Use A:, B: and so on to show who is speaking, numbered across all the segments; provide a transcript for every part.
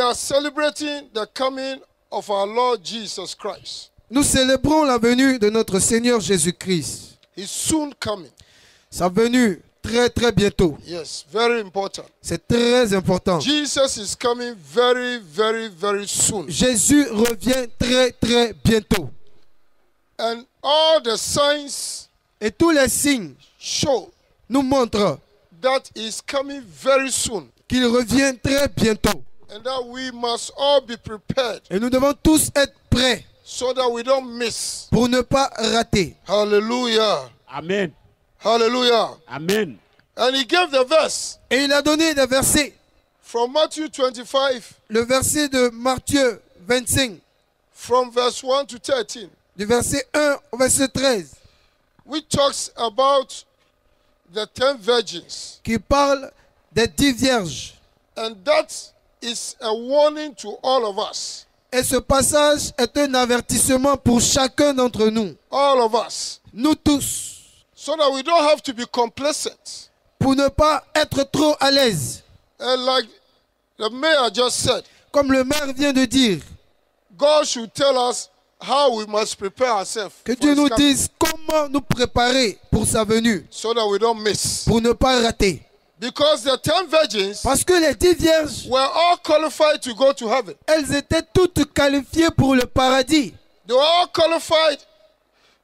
A: are celebrating the coming of our Lord Jesus Christ.
B: Nous célébrons la venue de notre Seigneur Jésus-Christ.
A: He's soon coming.
B: Sa venue très très bientôt.
A: Yes, very important.
B: C'est très important.
A: Jesus is coming very, very, very soon.
B: Jésus revient très très bientôt.
A: And all the signs
B: Et tous les signes
A: show
B: nous montrent
A: that he's coming very soon.
B: qu'il revient très bientôt.
A: And that we must all be prepared
B: Et nous devons tous être prêts
A: so that we don't miss.
B: pour ne pas rater.
A: Hallelujah.
C: Amen.
A: Hallelujah.
C: Amen.
A: And he gave the verse
B: Et il a donné des versets.
A: from Matthew 25,
B: Le verset de Matthieu 25,
A: from verse 1 to 13,
B: du verset 1 au verset 13,
A: which talks about the 10 virgins.
B: qui parle des 10 vierges.
A: And that is a warning to all of us.
B: Et ce passage est un avertissement pour chacun d'entre nous,
A: All of us.
B: nous tous,
A: So that we don't have to be complacent.
B: pour ne pas être trop à l'aise.
A: And like the mayor just said,
B: Comme le maire vient de dire,
A: God should tell us how we must prepare ourselves
B: que
A: for
B: Dieu
A: his
B: nous
A: coming,
B: dise comment nous préparer pour sa venue,
A: so that we don't miss.
B: pour ne pas rater.
A: Because the 10 virgins
B: Parce que les 10 vierges,
A: were all qualified to go to heaven.
B: elles étaient toutes qualifiées pour le paradis.
A: They were all qualified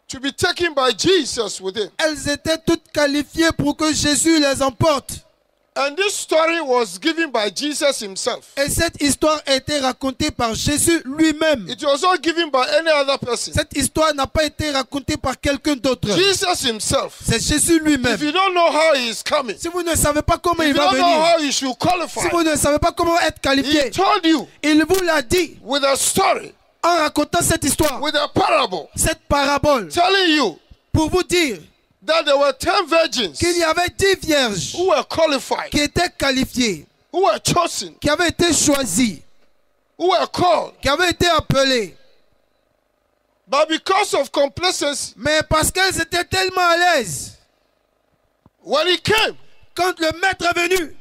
A: to be taken by Jesus with him.
B: Elles étaient toutes qualifiées pour que Jésus les emporte.
A: And this story was given by Jesus himself.
B: Et cette histoire a été racontée par Jésus lui-même.
A: It was not given by any other person.
B: Cette histoire n'a pas été racontée par quelqu'un d'autre.
A: Jesus himself.
B: C'est Jésus lui-même.
A: If you don't know how he is coming,
B: Si vous ne savez pas comment
A: if
B: il
A: you
B: va
A: don't know
B: venir,
A: how you should qualify,
B: si vous ne savez pas comment être
A: he
B: qualifié,
A: told you
B: il vous l'a dit
A: with a story,
B: en racontant cette histoire,
A: with a parable,
B: cette parabole,
A: telling you
B: pour vous dire
A: that there were 10 virgins
B: qu'il y avait 10 vierges
A: who were qualified,
B: qui étaient qualifiées,
A: who were chosen,
B: qui avaient été choisies,
A: who were called.
B: qui avaient été appelées.
A: But because of complacency,
B: Mais parce qu'elles étaient tellement à l'aise,
A: when he came,
B: quand le maître est venu,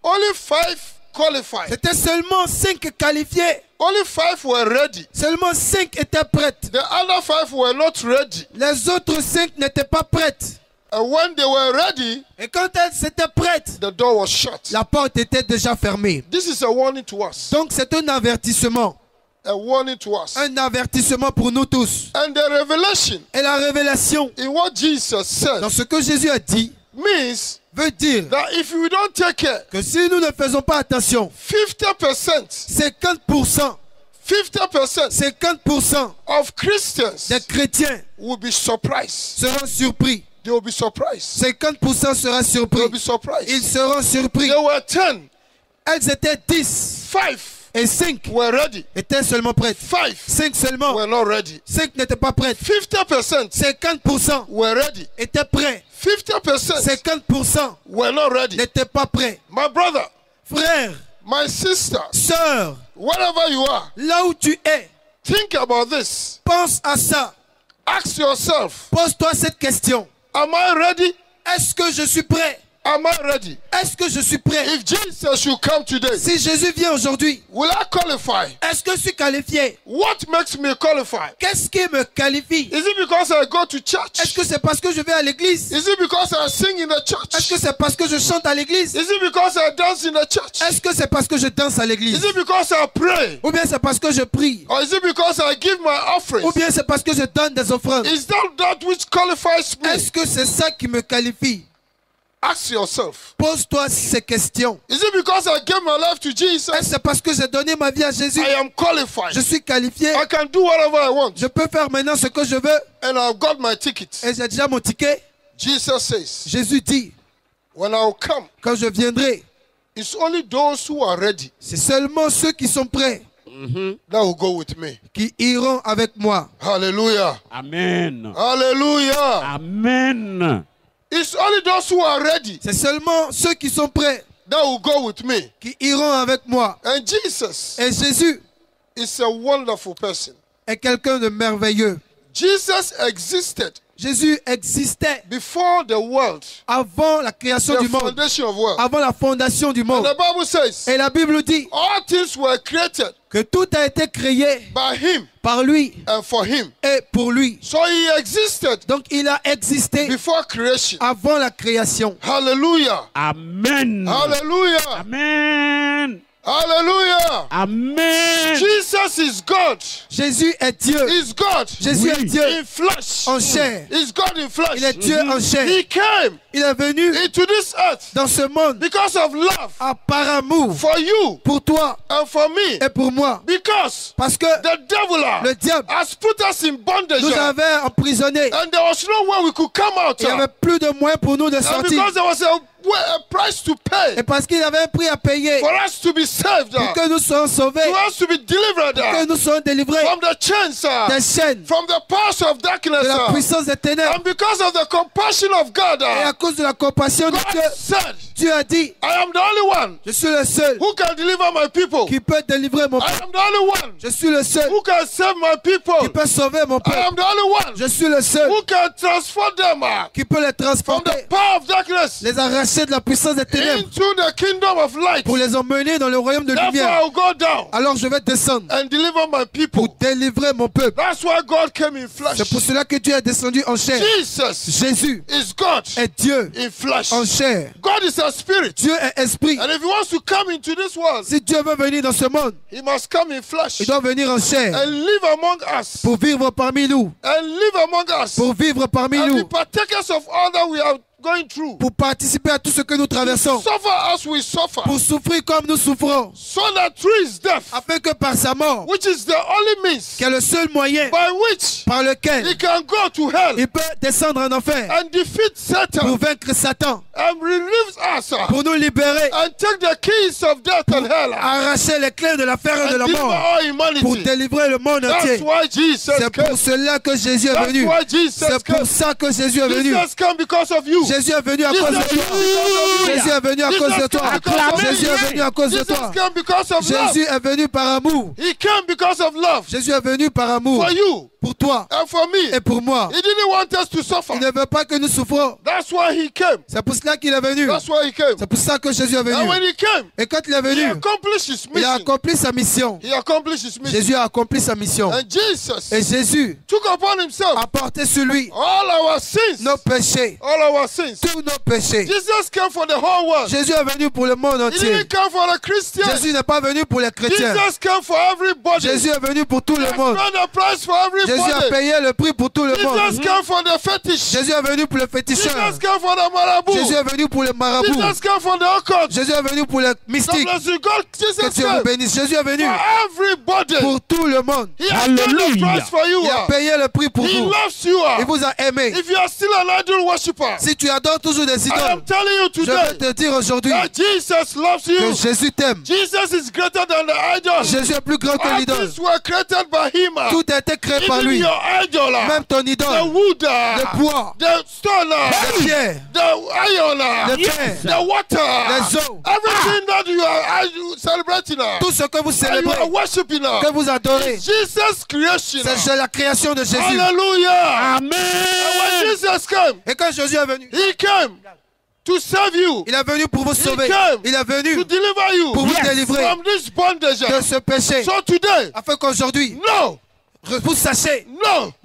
A: only 5 qualified.
B: c'était seulement 5 qualifiés.
A: Only 5 were ready.
B: Seulement 5 étaient prêtes.
A: The other 5 were not ready.
B: Les autres 5 n'étaient pas prêtes.
A: And when they were ready,
B: Et quand elles étaient prêtes,
A: the door was shut.
B: la porte était déjà fermée.
A: This is a warning to us.
B: Donc c'est un avertissement.
A: A warning to us.
B: Un avertissement pour nous tous.
A: And the revelation
B: Et la révélation
A: in what Jesus said
B: dans ce que Jésus a dit
A: means
B: veut dire
A: that if we don't take care,
B: que si nous ne faisons pas attention,
A: 50%,
B: 50%, 50%
A: of Christians
B: des chrétiens
A: will be surprised.
B: seront surpris.
A: They will be surprised.
B: 50% sera
A: They will
B: surpris.
A: be surprised.
B: Ils seront surpris.
A: There were 10.
B: Elles étaient 10
A: 5
B: et 5
A: were ready.
B: étaient seulement prêtes.
A: 5
B: 5 seulement.
A: were not ready.
B: 5 n'étaient pas prêtes.
A: 50%
B: 50%
A: were ready.
B: étaient prêts.
A: 50%
B: 50%
A: were not ready.
B: n'étaient pas prêts.
A: My brother,
B: Frère,
A: my sister,
B: sœur,
A: wherever you are,
B: là où tu es,
A: think about this.
B: pense à ça.
A: Ask yourself,
B: Pose-toi cette question.
A: am I ready?
B: Est-ce que je suis prêt?
A: Am I ready?
B: Est-ce que je suis prêt?
A: If Jesus should come today,
B: Si Jésus vient aujourd'hui,
A: will I qualify?
B: est-ce que je suis qualifié?
A: What makes me qualify?
B: Qu'est-ce qui me qualifie?
A: Is it because I go to
B: Est-ce
A: church?
B: que c'est parce que je vais à l'église?
A: Is it because I sing in the
B: Est-ce
A: church?
B: que c'est parce que je chante à l'église?
A: Is it because I dance in the church?
B: Est-ce que c'est parce que je danse à
A: Is
B: l'église?
A: it because I pray?
B: Ou bien c'est parce que je prie?
A: Or is it because I give my
B: Ou
A: offerings?
B: bien c'est parce que je donne des offrandes?
A: Is that which qualifies me?
B: Est-ce que c'est ça qui me qualifie?
A: Ask yourself.
B: Pose-toi ces questions.
A: Is it because I gave my life to Jesus?
B: Est-ce que c'est parce que j'ai donné ma vie à Jésus?
A: I am qualified.
B: Je suis qualifié.
A: I can do whatever I want.
B: Je peux faire maintenant ce que je veux.
A: And I've got my ticket.
B: Et j'ai déjà mon ticket.
A: Jesus says,
B: Jésus dit,
A: when I'll come,
B: quand je viendrai,
A: it's only those who are ready
B: c'est seulement ceux qui sont prêts
A: that will go with me.
B: qui iront avec moi.
A: Hallelujah.
C: Amen.
A: Hallelujah.
C: Amen.
A: It's only those who are ready
B: C'est seulement ceux qui sont prêts
A: that will go with me.
B: qui iront avec moi.
A: And Jesus
B: Et Jésus
A: is a wonderful person.
B: est quelqu'un de merveilleux.
A: Jesus existed
B: Jésus existait
A: before the world,
B: avant la création
A: the
B: du monde,
A: foundation of world.
B: avant la fondation du
A: And
B: monde.
A: the Bible says,
B: Et la Bible dit
A: all things were created
B: que tout a été créé
A: by him
B: par lui
A: and for him.
B: et pour lui.
A: So he existed
B: Donc il a existé
A: before creation.
B: avant la création.
A: Hallelujah.
C: Amen.
A: Hallelujah.
C: Amen.
A: Hallelujah.
C: Amen.
A: Jesus is God.
B: Jésus est Dieu.
A: He's God
B: Jésus
C: Oui.
B: est Dieu
A: in flesh.
B: en chair.
A: He's God in flesh.
B: Il est Dieu en chair.
A: He came
B: Il est venu
A: into this earth
B: dans ce monde
A: because of love
B: par amour
A: for you
B: pour toi
A: and for me.
B: et pour moi.
A: Because
B: Parce que
A: the devil
B: le diable
A: has put us in bondage.
B: nous avait emprisonnés.
A: And there was no way we could come out.
B: Il n'y avait plus de moyens pour nous de
A: And
B: sortir.
A: because there was a price to pay
B: Et parce qu'il avait un prix à payer
A: for us to be saved,
B: pour que nous soyons sauvés,
A: for us to be delivered
B: pour que nous soyons délivrés
A: from the chains,
B: des chaînes,
A: from the powers of darkness.
B: de la puissance des ténèbres.
A: And because of the compassion of God,
B: Et à cause de la compassion de
A: God
B: Dieu,
A: said,
B: Dieu a dit,
A: I am the only one
B: je suis le seul
A: who can deliver my people.
B: qui peut délivrer mon
A: I
B: peuple.
A: am the only one
B: Je suis le seul
A: who can save my
B: qui
A: people.
B: peut sauver mon
A: I
B: peuple.
A: am the only one
B: Je suis le seul
A: who can transfer them
B: qui peut les
A: from
B: transporter,
A: the power of darkness
B: les arracher de la puissance des ténèbres
A: into the kingdom of light.
B: pour les emmener dans le royaume de
A: Therefore,
B: lumière.
A: I will go down
B: Alors je vais descendre
A: and deliver my people.
B: pour délivrer mon peuple.
A: That's why God came in flesh.
B: C'est pour cela que Dieu est descendu en chair.
A: Jesus
B: Jésus
A: is God
B: est Dieu
A: in flesh.
B: en chair.
A: God is a spirit.
B: Dieu est esprit.
A: And if he wants to come into this world,
B: Si Dieu veut venir dans ce monde,
A: he must come in flesh
B: il doit venir en chair
A: and live among us.
B: pour vivre parmi nous.
A: And live among us.
B: Pour vivre parmi
A: And be
B: nous.
A: partakers of all that we are going through.
B: Pour participer à tout ce que nous traversons.
A: Suffer as we suffer.
B: Pour souffrir comme nous souffrons.
A: So that through his death,
B: Afin que par sa mort,
A: which is the only means
B: qui est le seul moyen
A: by which
B: par lequel
A: he can go to hell
B: il peut descendre en enfer
A: and defeat Satan
B: pour vaincre Satan,
A: and relieve us
B: pour nous libérer,
A: and take the keys of death and hell
B: arracher les clés de la fer et de
A: and
B: la
A: deliver
B: mort,
A: all
B: pour
A: humanity.
B: délivrer le monde
A: That's
B: entier.
A: why Jesus
B: C'est
A: came.
B: pour cela que Jésus est
A: That's
B: venu.
A: why Jesus
B: C'est
A: came.
B: pour ça que Jésus est venu.
A: Jesus came because of you.
B: Jésus est venu à cause de toi. Jésus est venu à cause de toi. Jésus est venu à cause de
A: Jesus
B: toi.
A: came because of love.
B: Jésus est venu par amour.
A: He came because of love
B: Jésus est venu par amour
A: for you
B: pour toi
A: and for me.
B: et pour moi.
A: He didn't want us to suffer.
B: Il ne veut pas que nous souffrons.
A: That's why he came.
B: C'est pour cela qu'il est venu.
A: That's why he came.
B: C'est pour ça que Jésus est
A: And when
B: venu.
A: he came,
B: Et quand il est
A: he
B: venu,
A: accomplished his
B: il a
A: mission.
B: accompli sa mission.
A: He accomplished his mission.
B: Jésus a accompli sa mission.
A: And Jesus
B: Et Jésus
A: took upon himself
B: a porté sur lui
A: all our sins.
B: nos péchés,
A: All our sins.
B: tous nos péchés.
A: Jesus came for the whole world.
B: Jésus est venu pour le monde
A: He
B: entier.
A: didn't come for the Christians.
B: Jésus n'est pas venu pour les chrétiens.
A: Jesus came for everybody.
B: Jésus est venu pour tout le
A: He
B: monde.
A: paid the price for
B: Jésus a
A: everybody.
B: payé le prix pour tout le monde.
A: Jesus came for the fetish.
B: Jésus est venu pour les féticheurs.
A: Jesus came for the marabout.
B: Jésus est venu pour les marabouts.
A: Jesus came for the occult.
B: Jésus est venu pour les
A: God
B: mystiques.
A: bless you. God,
B: Que
A: Jesus
B: Dieu vous
A: came
B: bénisse. Jésus est venu
A: for everybody.
B: pour tout le monde.
A: He has paid the
C: Hallelujah.
A: price for you.
B: Il a payé le prix pour
A: He
B: vous.
A: loves you.
B: Il vous a aimé.
A: If you are still an idol worshiper,
B: Si tu adores toujours des
A: I am
B: idoles,
A: telling you
B: je vais
A: today
B: te dire aujourd'hui
A: that Jesus loves
B: que
A: you.
B: Jésus t'aime.
A: Jesus is greater than the idol.
B: Jésus est plus grand que
A: All
B: l'idole.
A: things were created by him.
B: Tout a été créé par
A: Even
B: lui.
A: your idol,
B: Même ton
A: the
B: idole,
A: wood,
B: le bois,
A: the stone,
B: les pierres,
A: the iron,
B: les pierres,
A: the water,
B: les eaux,
A: everything that you are celebrating,
B: tout ce que vous
A: and you
B: célébrez,
A: are worshiping,
B: que vous adorez,
A: Jesus' creation.
B: c'est la création de Jésus.
A: Hallelujah.
C: Amen.
A: And when Jesus came,
B: Et quand Jésus est venu,
A: he came to save you,
B: il est venu pour vous sauver.
A: came
B: Il est venu
A: to deliver you
B: pour vous délivrer
A: from this bondage.
B: de ce péché.
A: So today,
B: Afin qu'aujourd'hui,
A: no,
B: vous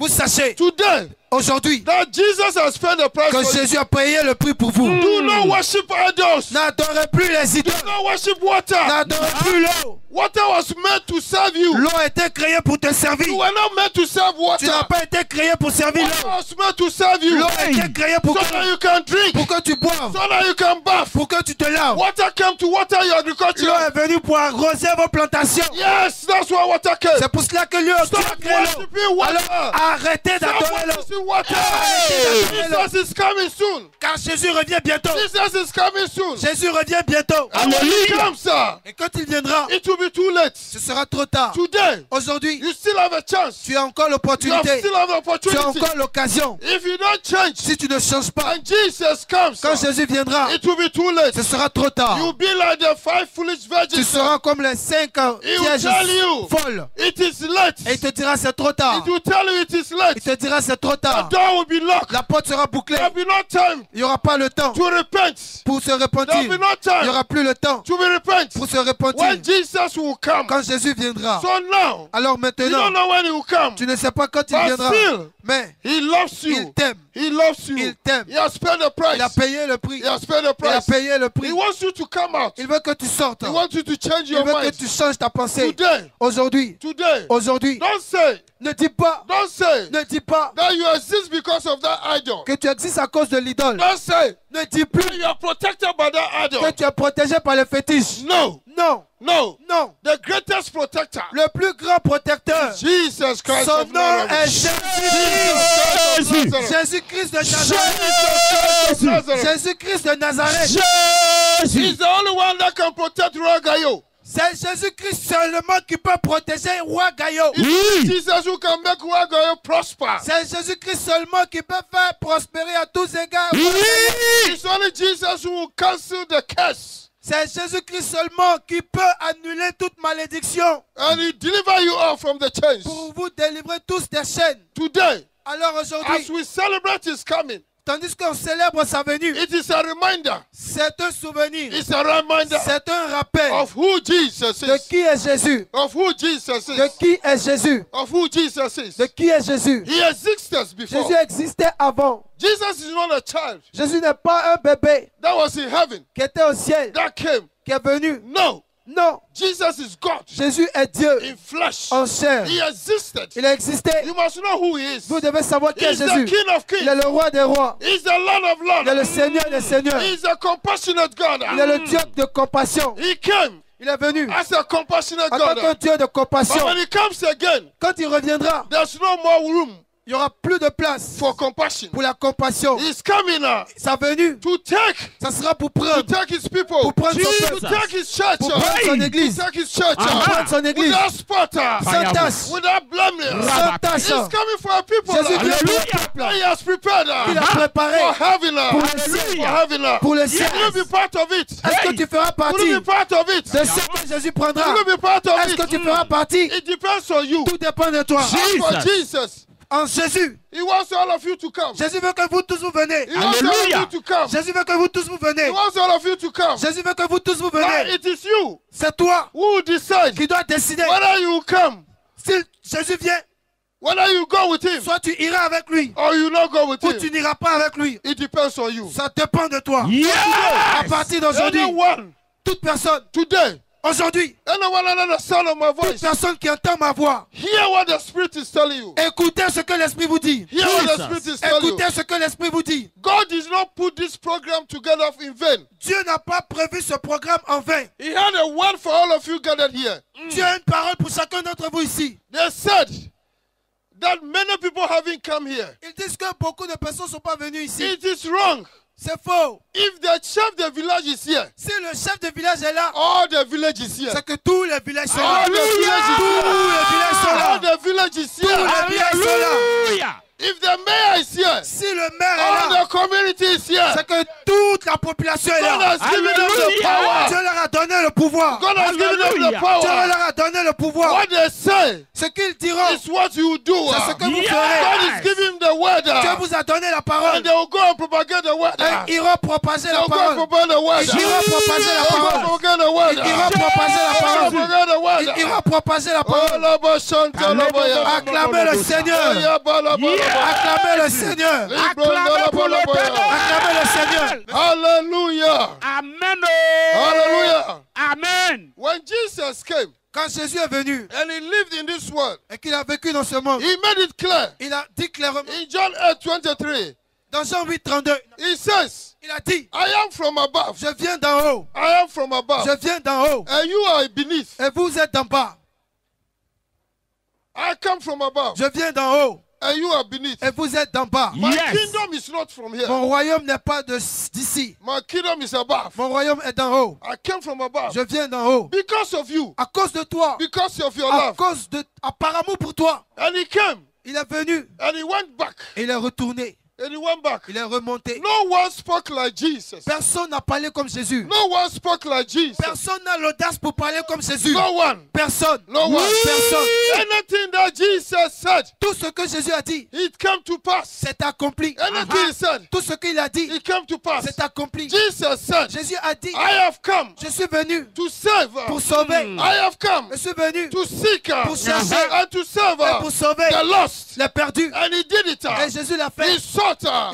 B: sachiez,
A: today,
B: aujourd'hui,
A: that Jesus has paid the price
B: que
A: for you.
B: Jésus a payé le prix pour vous.
A: Do not worship idols.
B: N'adorez plus les
A: Do
B: idoles.
A: not worship water.
B: N'adorez plus l'eau.
A: Water was meant to serve you.
B: L'eau a été créée pour te servir.
A: You were not meant to serve water.
B: Tu n'as pas été créé pour servir
A: Water
B: l'eau.
A: was meant to serve you.
B: L'eau a été créée pour
A: So that you can drink.
B: que tu boives,
A: So that you can bath.
B: pour que tu te laves.
A: Water came to water your agriculture.
B: L'eau est venue pour arroser vos plantations.
A: Yes, that's why water came.
B: C'est pour cela que Dieu a
A: Stop
B: créé l'eau.
A: worshiping water.
B: Alors arrêtez
A: Stop
B: d'adorer l'eau.
A: worshiping water.
B: Arrêtez d'adorer l'eau.
A: Jesus is coming soon.
B: Car Jésus revient bientôt.
A: Jesus is coming soon.
B: Jésus revient bientôt.
A: And when he comes,
B: Et quand il viendra,
A: it will be be too late.
B: Ce sera trop tard.
A: Today,
B: Aujourd'hui,
A: you still have a chance.
B: tu as encore
A: You
B: l'opportunité.
A: still have the
B: Tu as
A: opportunity.
B: encore l'occasion.
A: If you don't change,
B: Si tu ne changes pas,
A: and Jesus comes,
B: quand Jésus viendra,
A: it will be too late.
B: ce sera trop tard.
A: You'll be like the 5 foolish
B: Tu
A: virgins.
B: seras comme les 5
A: will
B: pièges
A: tell you.
B: folles.
A: It is late.
B: Et il te dira c'est trop tard.
A: It will tell you it is late.
B: Il te dira c'est trop
A: The
B: tard.
A: door will be locked.
B: La porte sera bouclée.
A: There will be no time
B: Il n'y aura pas le temps
A: to repent.
B: pour se
A: There will
B: repentir.
A: be no
B: Il n'y
A: time
B: aura plus le temps
A: to be repent.
B: pour se repentir.
A: When Jesus will come.
B: Quand Jésus viendra.
A: So now,
B: Alors
A: you
B: maintenant,
A: don't know when he will come.
B: tu ne sais pas quand il
A: But
B: viendra.
A: still,
B: Mais
A: he loves
B: il
A: you.
B: t'aime.
A: He loves you.
B: Il t'aime.
A: He has paid the
B: Il a
A: price.
B: payé le prix.
A: He has paid the
B: Il a
A: price.
B: payé le
A: He
B: prix.
A: wants you to come out.
B: Il veut que tu sortes.
A: He wants you to change
B: Il
A: your
B: veut que
A: mind.
B: tu changes ta pensée.
A: Today,
B: Aujourd'hui,
A: today,
B: aujourd'hui,
A: don't say,
B: ne dis pas,
A: don't say
B: ne dis pas
A: that you exist because of that idol.
B: que tu existes à cause de l'idole.
A: Don't say
B: Ne dis plus
A: that you are protected by that
B: que
A: idol.
B: tu es protégé par le fétiche.
A: No,
B: Non,
A: no.
B: non.
A: The greatest protector,
B: Le plus grand protecteur,
A: Jesus Christ
B: son
A: of
B: nom est
A: Nazareth.
B: Jésus-Christ.
A: Jesus
B: Jésus-Christ de Nazareth.
A: Christ of Nazareth.
B: Jésus-Christ de Nazareth.
A: He's the only one that can protect Ragayo.
B: C'est Jésus-Christ seulement qui peut protéger Roi Gaillot.
A: It's Jesus who can make Ragayo prosper.
B: C'est Jésus-Christ seulement qui peut faire prospérer à tous égards.
A: It's only Jesus who will cancel the curse.
B: C'est Jésus-Christ seulement qui peut annuler toute malédiction
A: And he deliver you out from the chains.
B: pour vous délivrer tous des chaînes.
A: Today,
B: Alors
A: as
B: aujourd'hui,
A: we celebrate his coming,
B: tandis qu'on célèbre sa venue,
A: it is a reminder.
B: c'est un souvenir,
A: It's a reminder
B: c'est un rappel
A: of who Jesus
B: de
A: is.
B: qui est Jésus,
A: Of who Jesus
B: de
A: is.
B: qui est Jésus,
A: Of who Jesus is.
B: de qui est Jésus.
A: He existed before.
B: Jésus existait avant.
A: Jesus is not a child
B: Jésus n'est pas un bébé
A: that was in heaven
B: qui était au ciel,
A: that came.
B: qui est venu.
A: No.
B: Non,
A: Jesus is God
B: Jésus est Dieu
A: in flesh.
B: en chair.
A: He existed.
B: Il a existé.
A: You must know who he is.
B: Vous devez savoir qui est
A: He's the
B: Jésus.
A: King of
B: Il est
A: Kings.
B: le roi des rois.
A: He's the Lord of
B: Il est le
A: Lords.
B: Seigneur des seigneurs.
A: He's a compassionate God.
B: Il est le Dieu de compassion.
A: He came
B: Il est venu
A: as a compassionate
B: en tant qu'un
A: God.
B: Dieu de
A: But
B: compassion.
A: when he comes again,
B: Quand il reviendra,
A: there's no more room
B: il n'y aura plus de place
A: for compassion.
B: pour la compassion.
A: He's coming now
B: Sa venue,
A: to take
B: ça sera pour
A: to
B: prendre,
A: take his people,
B: pour prendre son
A: to
B: peuple,
A: take his church,
B: pour prendre son
A: to
B: église,
A: take his church,
B: pour prendre son église,
A: without spot,
B: sans tache,
A: without blemish.
B: sans tache.
A: He's coming for a people
B: Jésus vient pour le
A: that
B: peuple.
A: he has prepared
B: Il a préparé
A: for heaven,
B: pour le ciel.
A: for heaven.
B: Pour le
A: Will
B: ciel.
A: you be part of it?
B: Est-ce que tu feras
A: Will
B: partie
A: you be part of it?
B: de ce que Jésus prendra?
A: Will you be part of
B: Est-ce que tu
A: it?
B: feras partie?
A: It depends on you.
B: Tout dépend de toi.
A: As for Jesus,
B: En Jésus,
A: he wants all of you to come.
B: Jésus veut que vous tous vous venez.
A: He wants all of you to come.
B: Jésus veut que vous tous vous
A: He
B: venez.
A: wants all of you to come.
B: Jésus veut que vous tous vous
A: But
B: venez.
A: it is you
B: C'est toi
A: who decide
B: qui dois décider.
A: whether you come,
B: Si Jésus vient,
A: whether you go with him,
B: soit tu iras avec lui,
A: or you not go with
B: ou
A: him.
B: tu n'iras pas avec lui.
A: It depends on you.
B: Ça dépend de toi. À partir d'aujourd'hui,
A: Anyone
B: toute personne,
A: today,
B: aujourd'hui,
A: anyone under the sound of my
B: toute
A: voice,
B: personne qui entend ma voix,
A: hear what the Spirit is telling you.
B: écoutez ce que l'Esprit vous dit.
A: Hear what the Spirit is telling you.
B: Écoutez ce que l'Esprit vous dit.
A: God did not put this program together in vain.
B: Dieu n'a pas prévu ce programme en vain.
A: He had a word for all of you gathered here.
B: Dieu a une parole pour chacun d'entre vous ici.
A: They said that many people haven't come here.
B: Ils disent que beaucoup de personnes ne sont pas venues ici.
A: It is wrong.
B: C'est faux.
A: If the chef de village is here,
B: Si le chef de village est là,
A: all the village is here.
B: c'est que tous les villages sont là.
A: All the village is
B: Tous
A: here.
B: les villages sont
A: All
B: là.
A: the village is
B: Tous
A: here.
B: les villages sont là.
A: If the mayor is here,
B: Si le maire
A: all
B: est là,
A: the community is here.
B: c'est que toute la population est
A: God
B: là.
A: has given them the
B: Dieu
A: power.
B: leur a donné le pouvoir.
A: God has given them the
B: Dieu
A: power.
B: leur a donné le pouvoir.
A: What they say
B: Ce qu'ils diront,
A: is what you do.
B: c'est ce que vous
A: God
B: ferez.
A: is giving the word.
B: Dieu vous a donné la parole.
A: And they will go and propagate the word.
B: Et ils iront propager
A: They
B: la
A: will go and
B: parole.
A: propagate the word.
B: Ils iront propager la
A: They will go and
B: parole.
A: propagate the word.
B: Ils iront propager la
A: They will
B: parole.
A: propagate the word.
B: Ils iront propager la
A: Oh,
B: parole.
A: Labo Shanta, Labo Ya.
B: Acclamez le Seigneur.
A: Ya ba, Labo, Labo.
B: Acclamez le Seigneur.
A: Libro, Labo, Labo Ya.
B: Acclamez le Seigneur.
A: Hallelujah.
C: Amen.
A: Hallelujah.
C: Amen.
A: When Jesus came
B: Quand Jésus est venu
A: and he lived in this world,
B: et qu'il a vécu dans ce monde,
A: he made it clear.
B: il a dit clairement
A: In John 8:23,
B: dans Jean 8, 32,
A: he says,
B: il a dit,
A: I am from above.
B: je viens d'en haut,
A: I am from above.
B: je viens d'en haut,
A: And you are beneath.
B: et vous êtes d'en bas.
A: I come from above.
B: Je viens d'en haut,
A: and you are beneath.
B: Et vous êtes d'en bas.
A: My
C: Yes.
A: kingdom is not from here.
B: Mon royaume n'est pas d'ici.
A: My kingdom is above.
B: Mon royaume est d'en haut.
A: I came from above.
B: Je viens d'en haut.
A: Because of you.
B: À cause de toi.
A: Because of your
B: À
A: love.
B: cause de par amour pour toi.
A: And he came.
B: Il est venu.
A: And he went back.
B: Et il est retourné.
A: And he went back.
B: Il est remonté.
A: No one spoke like Jesus.
B: Personne n'a parlé comme Jésus.
A: No one spoke like Jesus.
B: Personne n'a l'audace pour parler comme Jésus.
A: No one.
B: Personne.
A: No one.
B: Personne.
A: Anything that Jesus said,
B: Tout ce que Jésus a dit,
A: it came to pass.
B: c'est accompli.
A: Anything he said,
B: Tout ce qu'il a dit,
A: it came to pass.
B: c'est accompli.
A: Jesus said,
B: Jésus a dit,
A: I have come
B: je suis venu
A: to save.
B: pour sauver.
A: I have come
B: Je suis venu
A: to seek
B: pour chercher
A: and to save
B: et pour sauver
A: the lost.
B: les perdus.
A: And he did it.
B: Et Jésus l'a
A: He
B: fait.
A: sought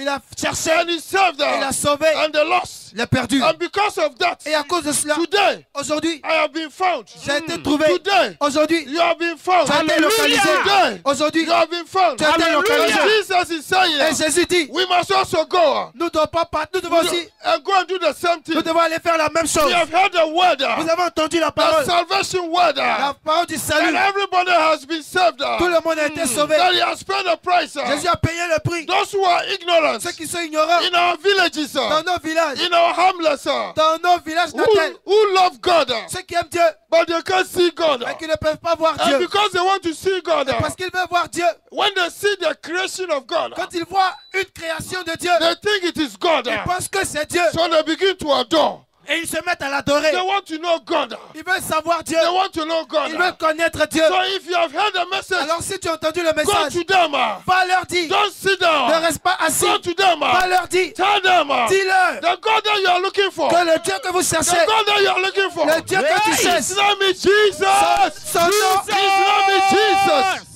B: Il a cherché,
A: and he saved
B: il a sauvé
A: and the lost.
B: les perdus.
A: And because of that,
B: Et à cause de cela,
A: today
B: aujourd'hui,
A: I have been found.
B: j'ai été trouvé.
A: Today
B: Aujourd'hui,
A: you have been found.
B: tu as été localisé.
A: Today
B: Aujourd'hui,
A: you have been found.
B: tu as été localisé.
A: Jesus is
B: Et
A: saying,
B: Jésus dit,
A: we must also go
B: nous devons aussi,
A: and go and do the same thing.
B: nous devons aller faire la même chose.
A: We have heard the word,
B: Vous avez entendu la
A: the
B: parole,
A: salvation word,
B: la parole du
A: and
B: salut.
A: everybody has been saved.
B: Tout le monde a été sauvé.
A: That he has paid the price.
B: Jésus a payé le prix.
A: Those who are ignorant
B: Ceux qui sont ignorants
A: in our villages,
B: dans nos villages,
A: in our hamlets,
B: dans nos villages natals,
A: who love God,
B: ceux qui aiment Dieu,
A: but they can't see God.
B: mais qui ne peuvent pas voir
A: And
B: Dieu,
A: because they want to see God,
B: parce qu'ils veulent voir Dieu.
A: when they see the creation of God,
B: Quand ils voient une création de Dieu,
A: they think it is God.
B: ils pensent que c'est Dieu.
A: So they begin to adore.
B: Et ils se mettent à l'adorer.
A: They want to know God.
B: Ils veulent savoir Dieu.
A: They want to know God.
B: Ils veulent connaître Dieu.
A: So if you have heard the message,
B: Alors si tu as entendu le
A: go
B: message,
A: to them.
B: va leur dire.
A: Don't sit
B: Ne
A: down.
B: reste pas assis.
A: Go to them.
B: Va leur dire.
A: Tell them
B: Dis-leur
A: the God that you are looking for.
B: que le Dieu que vous
A: The
B: cherchez,
A: God that you are looking for.
B: le Dieu que tu
A: His
B: cherches,
A: name is Jesus.
B: son nom,
A: His name is Jesus.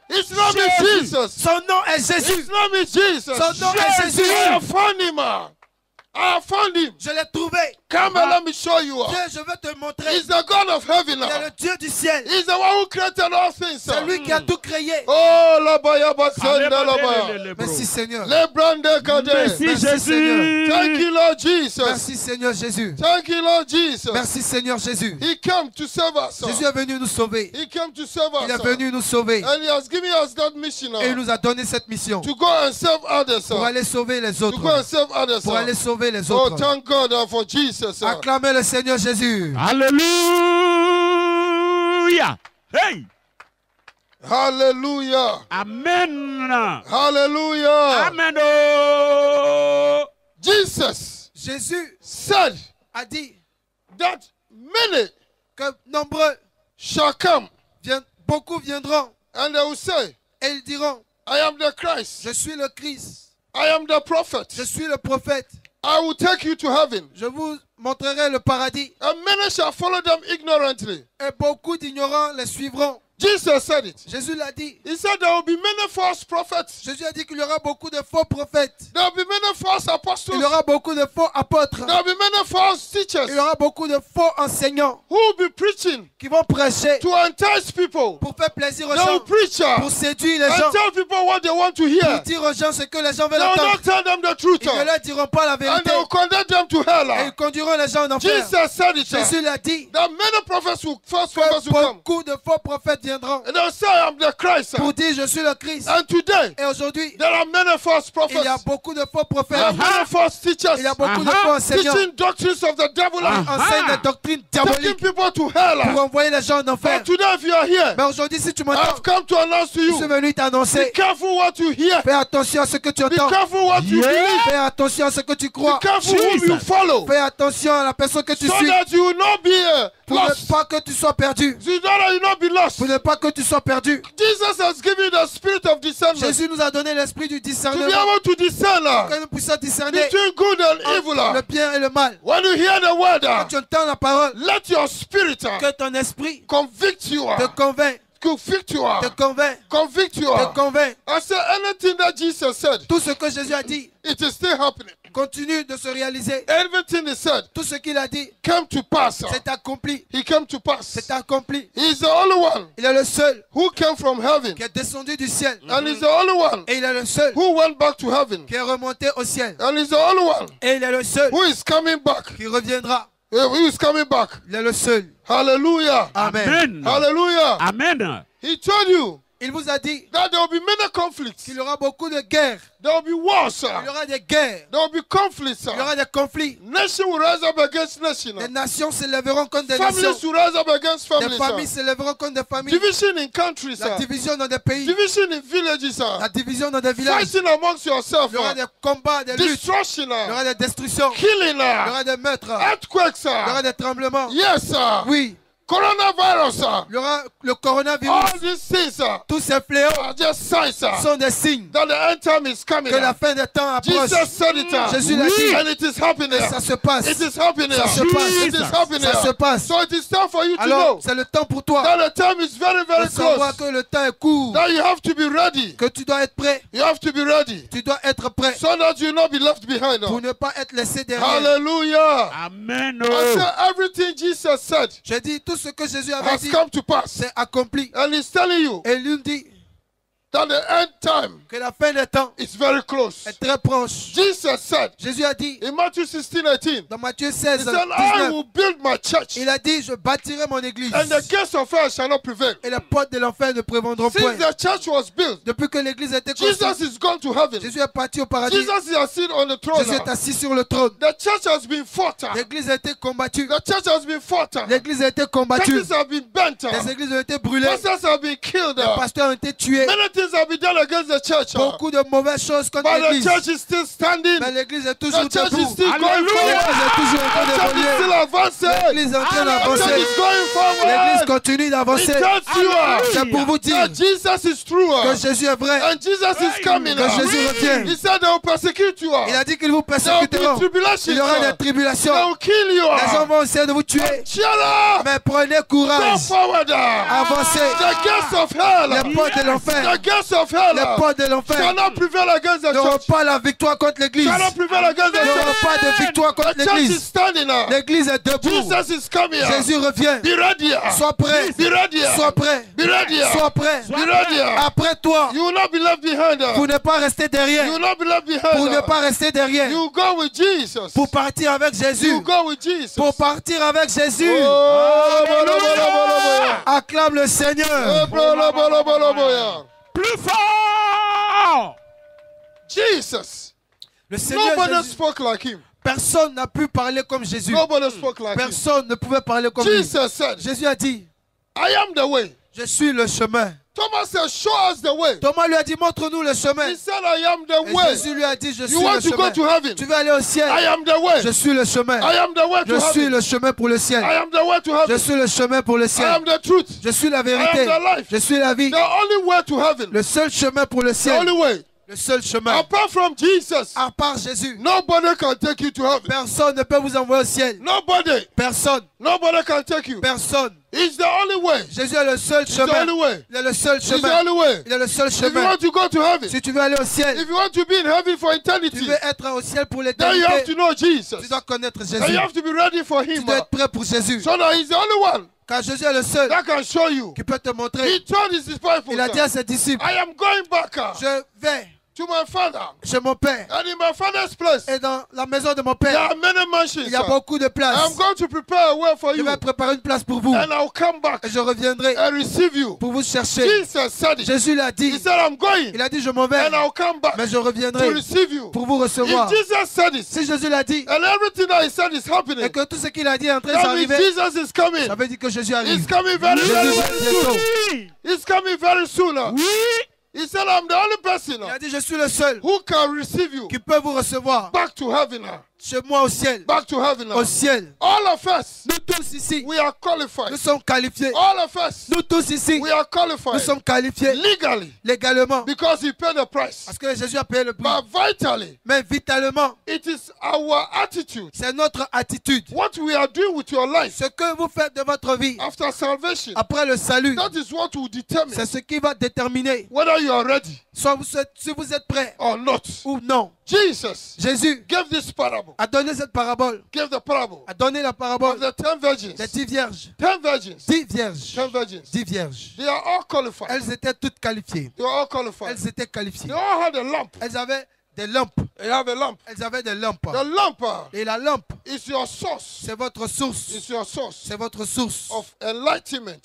A: His name is Jesus.
B: son nom est Jésus.
A: His name is Jesus.
B: Son nom est Jésus.
A: I have found him. I have found him.
B: Je l'ai trouvé.
A: Come and let me show you.
B: Dieu, je veux te montrer.
A: He's the God of heaven.
B: Il est le Dieu du ciel.
A: He's the one who created all things.
B: C'est lui qui a tout créé.
A: Oh, la baya basanda la baya.
B: Merci Seigneur.
A: Le brande kade.
C: Merci
B: Merci,
C: Jésus.
A: Thank you, Lord Jesus.
B: Merci Seigneur Jésus.
A: Thank you, Lord Jesus.
B: Merci Seigneur Jésus.
A: He came to save us.
B: Jésus est venu nous sauver.
A: He came to save
B: Il est
A: us.
B: venu nous sauver.
A: And he has given us that mission
B: Et il nous a donné cette mission
A: to go and save others.
B: pour aller sauver les
A: To go and
B: autres.
A: save others.
B: Pour aller sauver les
A: Oh,
B: autres.
A: thank God for Jesus.
B: Acclamez le Seigneur Jésus.
C: Alléluia. Hey.
A: Hallelujah.
C: Amen.
A: Hallelujah.
C: Amen. Oh.
A: Jesus
B: Jésus
A: said
B: a dit
A: that many
B: que nombreux,
A: shall come
B: beaucoup viendront
A: and they will say,
B: et ils diront,
A: I am the Christ.
B: je suis le Christ,
A: I am the prophet.
B: je suis le prophète,
A: I will take you to heaven.
B: je vous montrerai le paradis.
A: And many shall follow them ignorantly.
B: Et beaucoup d'ignorants les suivront.
A: Jesus said it.
B: Jésus l'a dit.
A: He said there will be many false prophets.
B: Jésus a dit qu'il y aura beaucoup de faux prophètes.
A: There will be many false apostles.
B: Il y aura beaucoup de faux apôtres.
A: There will be many false teachers
B: Il y aura beaucoup de faux enseignants
A: who will be preaching
B: qui vont prêcher
A: to entice people.
B: pour faire plaisir aux
A: They will
B: gens,
A: preach
B: pour séduire les
A: and
B: gens,
A: tell people what they want to
B: pour
A: hear.
B: dire aux gens ce que les gens
A: They
B: veulent
A: will
B: entendre.
A: not tell them the truth.
B: Ils ne leur diront pas la
A: And
B: vérité
A: they will condemn them to
B: et ils
A: hell.
B: conduiront les gens en enfer.
A: Jesus said it.
B: Jésus l'a dit
A: That many prophets will, false prophets
B: que
A: will come.
B: beaucoup de faux prophètes viendront
A: And they will say, I am the Christ.
B: pour dire je suis le Christ.
A: And today,
B: Et aujourd'hui,
A: there are many false
B: il y a
A: prophets.
B: beaucoup de faux
A: There are
B: prophètes.
A: many false teachers.
B: Il y a beaucoup de faux enseignants
A: Teaching doctrines of the devil.
B: qui enseignent des doctrines
A: Taking
B: diaboliques
A: people to
B: pour
A: hell.
B: envoyer les gens en enfer.
A: But today, if you are here,
B: Mais aujourd'hui, si tu
A: I
B: m'entends,
A: have come to announce to
B: je suis
A: you,
B: venu
A: be
B: t'annoncer.
A: careful what you hear.
B: Fais attention à ce que tu
A: Be
B: entends.
A: careful what you believe.
B: Fais attention à ce que tu
A: Be
B: crois.
A: careful who you
C: Jesus.
A: follow.
B: Fais attention à la personne que tu
A: So
B: suis.
A: that you will not be
B: Pour ne
A: lost.
B: pas que tu sois perdu.
A: So that you will not be lost.
B: Pour ne pas que tu sois perdu.
A: Jesus has given you the spirit of discernment
B: Jésus nous a donné l'esprit du
A: to be
B: discernement.
A: able to discern
B: Que nous puissions discerner
A: between good and
B: entre
A: evil.
B: le bien et le mal.
A: When you hear the word,
B: Quand tu entends la parole,
A: let your spirit
B: que ton esprit
A: convict you.
B: te convainc,
A: Convict you.
B: te convainc,
A: Convict you.
B: te convainc.
A: I say anything that Jesus said,
B: Tout ce que Jésus a dit
A: it is still happening.
B: continue de se réaliser.
A: Everything he said
B: Tout ce qu'il a dit,
A: came to pass.
B: c'est accompli.
A: He came to pass.
B: C'est accompli.
A: He is the only one
B: Il est le seul
A: who came from heaven.
B: qui est descendu du ciel.
A: And he's the only one
B: Et il est le seul
A: who went back to heaven.
B: qui est remonté au ciel.
A: And he's the only one
B: Et il est le seul
A: who is coming back.
B: qui reviendra.
A: Who is coming back.
B: Il est le seul.
A: Hallelujah.
B: Amen.
C: Amen.
A: Hallelujah.
C: Amen.
A: He told you
B: Il vous a dit
A: that there will be many conflicts.
B: qu'il y aura beaucoup de guerres.
A: There will be wars,
B: Il y
A: sir.
B: aura des guerres.
A: There will be conflicts,
B: Il y aura
A: sir.
B: des conflits.
A: Nation will rise up against nation.
B: Des nations s'élèveront contre des
A: Families
B: nations.
A: will rise up against
B: Des familles
A: families, sir.
B: s'élèveront contre des familles.
A: Division in countries,
B: La
A: sir.
B: division dans des pays.
A: Division in villages,
B: La
A: sir.
B: division dans des villages.
A: Fighting amongst yourself,
B: Il y aura
A: sir.
B: des combats, des luttes.
A: Destruction,
B: Il y aura
A: sir.
B: des destructions.
A: Killing,
B: Il y aura des meurtres.
A: earthquakes,
B: Il y aura
A: sir.
B: des tremblements.
A: Yes, sir.
B: Oui.
A: Coronavirus, sir.
B: Il y aura le coronavirus.
A: All these things, sir,
B: Tous ces fléaux
A: are just signs, sir,
B: sont des signes
A: that the end time is coming.
B: que la fin des temps approche.
A: Jesus said it,
B: Jésus l'a dit.
A: and it is happening.
B: Et ça se passe.
A: It is happening.
B: Ça se passe.
A: It is happening.
B: Ça se passe.
A: So it is time for you to
B: Alors,
A: know
B: c'est le temps pour toi
A: that the time is very, very
B: de savoir
A: close.
B: que le temps est court.
A: That you have to be ready.
B: Que tu dois être prêt.
A: You have to be ready.
B: Tu dois être prêt
A: So that you will not be left behind.
B: pour ne pas être laissé derrière.
A: Hallelujah.
C: Amen.
A: I
C: Oh.
A: said everything Jesus said
B: Je dis tout ce que Jésus avait
A: has
B: dit,
A: come to pass.
B: c'est accompli.
A: And he's telling you
B: Et il nous dit
A: that the end time
B: que la fin des temps
A: is very close.
B: est très proche.
A: Jesus said
B: Jésus a dit
A: in Matthew 16:18,
B: dans Matthieu
A: he
B: 16,
A: said, I
B: 19,
A: will build my church,
B: il a dit, je bâtirai mon église
A: and the gates of hell shall not prevail.
B: et les portes de l'enfer ne prévaudront point.
A: Since the church was built,
B: Depuis que l'église a été
A: Jesus
B: construite,
A: is gone to heaven.
B: Jésus est parti au paradis.
A: Jesus is asleep on the throne.
B: Jésus est
A: now.
B: assis sur le trône.
A: The church has been fought.
B: L'église a été combattue.
A: The church has been fought.
B: L'église a été combattue.
A: Churches have been bent.
B: Les églises ont été brûlées.
A: Pastors have been killed.
B: Les pasteurs ont été tués.
A: Many things have been done against the church.
B: Beaucoup de mauvaises choses contre
A: But the
B: l'église.
A: church is still standing.
B: Mais l'église est
A: The
B: toujours
A: church is
B: debout.
A: still going
C: Hallelujah.
B: L'église est
A: forward.
B: toujours en train
A: The church is still
B: d'évoluer.
A: advancing.
B: L'église est en train
A: The church
B: d'avancer.
A: is going
B: L'église
A: forward.
B: continue
A: It
B: d'avancer.
A: tells you
B: C'est pour vous dire
A: that Jesus is true.
B: que Jésus est vrai.
A: And Jesus is coming.
B: Que Jésus revient.
A: He said they will persecute you.
B: Il a dit qu'ils vous
A: There will
B: persécuteront.
A: be tribulation.
B: Il y aura des
A: They
B: tribulations.
A: will kill you.
B: Les gens vont essayer de vous tuer.
A: Shut up.
B: Mais prenez
A: Go
B: courage.
A: forward.
B: Avancez.
A: The gates of hell.
B: Les portes de l'enfer.
A: The gates of hell
B: Les portes de
A: shall
B: l'enfer
A: not prevail against the
B: n'auront
A: church.
B: pas la victoire contre l'église.
A: Shall not prevail against the
B: N'auront
A: church.
B: pas de victoire contre
A: The church is
B: l'église.
A: standing now.
B: L'église est debout.
A: Jesus is coming.
B: Jésus revient.
A: Be ready.
B: Sois prêt.
A: Be ready.
B: Sois prêt.
A: Be ready.
B: Sois prêt.
A: Be ready.
B: Après toi,
A: You will not be left behind.
B: pour ne pas rester
A: You
B: derrière.
A: will not be left
B: Pour ne
A: behind.
B: pas rester derrière.
A: You go with Jesus.
B: Pour partir avec Jésus.
A: You go with Jesus.
B: Pour partir avec Jésus.
A: Oh, bolo, bolo, bolo, bolo.
B: Acclame le
A: Oh,
B: Seigneur.
A: bolo, bolo, bolo, bolo.
C: Plus fort.
A: Jesus.
B: Le Seigneur
A: Nobody
B: Jésus.
A: spoke like him.
B: Personne n'a pu parler comme Jésus.
A: Nobody spoke like him.
B: Personne ne pouvait parler comme lui.
A: Jesus said,
B: Jésus a dit,
A: I am the way.
B: je suis le chemin.
A: Thomas said, show us the way.
B: Thomas lui a dit, montre-nous le chemin.
A: He said, I am the
B: Et
A: way.
B: Jésus lui a dit, je suis
A: You
B: le
A: want to go
B: chemin.
A: to heaven?
B: Tu veux aller au ciel.
A: I am the way.
B: Je suis le chemin.
A: I am the way
B: Je
A: to
B: suis
A: heaven.
B: le chemin pour le ciel.
A: I am the way to
B: Je
A: heaven.
B: suis le chemin pour le
A: I
B: ciel.
A: am the truth.
B: Je suis la vérité.
A: I am the life.
B: Je suis la vie.
A: The only way to heaven.
B: Le seul chemin pour le
A: The
B: ciel.
A: only way.
B: Le seul chemin.
A: Apart from Jesus,
B: À part Jésus,
A: nobody can take you to heaven.
B: personne ne peut vous envoyer au ciel.
A: Nobody.
B: Personne.
A: Nobody can take you.
B: Personne.
A: It's the only way.
B: Jésus est le seul
A: It's the
B: chemin.
A: only way.
B: Il est le seul
A: It's the
B: chemin.
A: only way.
B: Il est le seul
A: If you
B: chemin.
A: want to go to heaven,
B: Si tu veux aller au ciel,
A: if you want to be in heaven for
B: tu
A: eternity,
B: veux être au ciel pour
A: then you have to
B: l'éternité,
A: know Jesus.
B: tu dois connaître
A: Then
B: Jésus.
A: you have to be ready for
B: Tu
A: Him.
B: dois être prêt pour Jésus.
A: So that He's the only one
B: Car Jésus est le seul
A: that can show you.
B: qui peut te montrer.
A: He told His disciples,
B: Il a dit à ses disciples,
A: I am going back
B: je vais
A: to my Father.
B: chez mon Père.
A: And in my Father's place,
B: Et dans la maison de mon
A: there
B: Père,
A: are many mansions.
B: il y a beaucoup de
A: I'm
B: places.
A: going to prepare a way for
B: Je
A: you.
B: vais préparer une place pour vous.
A: And I'll come back
B: Et je reviendrai
A: and receive you.
B: pour vous chercher.
A: Jesus said it.
B: Jésus l'a
A: He
B: dit.
A: said, I'm going
B: Il a dit, je m'en vais.
A: and I'll come back
B: Mais je
A: to
B: reviendrai
A: receive you.
B: pour vous recevoir.
A: If Jesus said it,
B: Si Jésus l'a dit,
A: and everything that He said is happening,
B: et que tout ce qu'il a dit est en train
A: that means
B: d'arriver,
A: Jesus is coming.
B: ça veut dire que Jésus
A: He's
B: arrive.
A: coming very,
B: Jésus
A: very,
B: vient
A: very
B: bientôt.
A: soon.
C: Oui.
A: He's coming very soon.
C: Oui.
A: He said, I'm the only person
B: Il a dit, je suis le seul
A: who can receive you
B: qui peut vous recevoir
A: back to heaven.
B: chez moi au ciel.
A: Back to heaven.
B: Au ciel.
A: All of us,
B: Nous tous ici,
A: we are qualified.
B: nous sommes qualifiés.
A: All of us,
B: Nous tous ici,
A: we are
B: nous
A: qualified
B: sommes qualifiés
A: legally
B: légalement.
A: because He paid the price.
B: Parce que Jésus a payé le prix.
A: But vitally,
B: Mais vitalement,
A: it is our attitude.
B: c'est notre attitude.
A: What we are doing with your life
B: Ce que vous faites de votre vie
A: after salvation,
B: après le salut,
A: that is what will determine
B: c'est ce qui va déterminer
A: whether you are ready
B: soit si vous êtes prêt
A: or not.
B: ou non.
A: Jesus
B: Jésus
A: gave this parable,
B: a donné cette parabole,
A: gave the parable
B: a donné la
A: of
B: parabole
A: the 10 virgins.
B: des 10 vierges.
A: 10 virgins.
B: 10 vierges.
A: 10 virgins.
B: 10 vierges.
A: They are all qualified.
B: Elles étaient toutes qualifiées.
A: They are all qualified.
B: Elles étaient qualifiées.
A: They all had a lamp.
B: Elles avaient des lampes.
A: They have a lamp.
B: Elles avaient des lampes.
A: The lamp
B: Et la lampe,
A: is your source.
B: c'est votre source.
A: It's your source
B: C'est votre source
A: of enlightenment.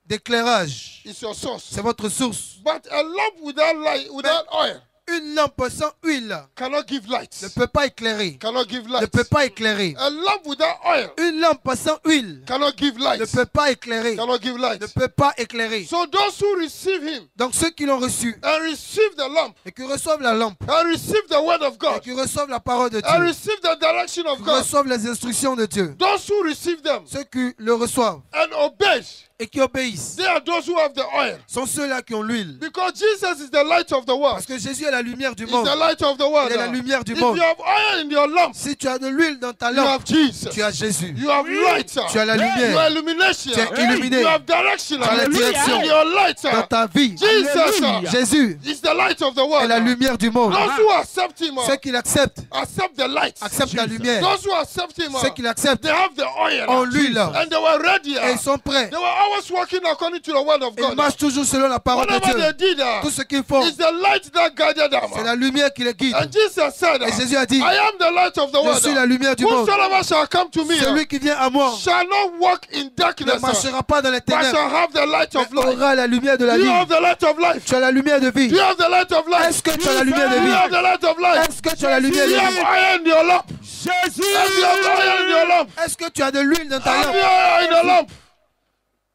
B: d'éclairage.
A: is your source.
B: C'est votre source.
A: But a lamp without light, without oil,
B: Une lampe sans huile
A: cannot give light.
B: ne peut pas éclairer.
A: Cannot give
B: Ne
A: light.
B: peut pas éclairer.
A: A lamp without oil
B: Une lampe sans huile
A: cannot give light.
B: ne peut pas éclairer.
A: Cannot give light.
B: Ne peut pas éclairer.
A: So those who receive him
B: Donc ceux qui l'ont reçu
A: and receive the lamp
B: et qui reçoivent la lampe
A: and receive the word of
B: et
A: God
B: qui reçoivent la parole de
A: and
B: Dieu,
A: receive the direction of
B: qui
A: God,
B: reçoivent les instructions de Dieu,
A: those who receive them
B: ceux qui le reçoivent
A: and obey,
B: et qui obéissent
A: they are those who have the oil.
B: sont ceux-là qui ont l'huile.
A: Because Jesus is the light of the world.
B: Parce que Jésus est la lumière du
A: He's
B: monde.
A: the light of the world.
B: Il est la lumière du
A: If
B: monde.
A: you have oil in your lamp,
B: Si tu as de l'huile dans ta
A: you have
B: lampe,
A: Jesus.
B: tu as Jésus.
A: You have light.
B: Tu as la
A: You have
B: lumière.
A: illumination.
B: Tu es illuminé.
A: You have direction.
B: Tu as la direction.
A: In your light.
B: Dans ta vie.
A: Jesus
B: Jésus
A: is the light of the
B: est
A: world.
B: la lumière du monde.
A: Those who accept him
B: Ceux qui l'acceptent
A: accept the light.
B: acceptent la lumière.
A: Those who accept him
B: Ceux qui l'acceptent
A: they have the oil.
B: ont l'huile
A: And they were ready.
B: et ils sont prêts.
A: They were always walking according to the word of
B: Ils
A: God.
B: marchent toujours selon la parole de
A: Whatever they
B: Dieu.
A: did,
B: Tout ce qu'ils font,
A: is the light that guided them.
B: c'est la lumière qui les guide.
A: And Jesus said,
B: Et Jésus a dit,
A: I am the light of the
B: je
A: world.
B: suis la lumière du monde.
A: Whosoever shall come to me
B: Celui qui vient à moi
A: shall not walk in
B: ne
A: darkness,
B: marchera pas dans les
A: but
B: ténèbres,
A: shall have the light of
B: mais
A: life.
B: aura la lumière de la
A: You
B: vie.
A: have the light of life.
B: Tu as la lumière de vie.
A: You have the light of life.
B: Est-ce que tu as la lumière de
A: You have
B: vie?
A: the light of life.
B: Est-ce que tu as la lumière de
A: You have
B: vie?
A: oil in your lamp.
C: Jésus.
A: You have oil in your lamp.
B: Est-ce que tu as de l'huile dans ta
A: Have
B: lampe?
A: you oil in your lamp?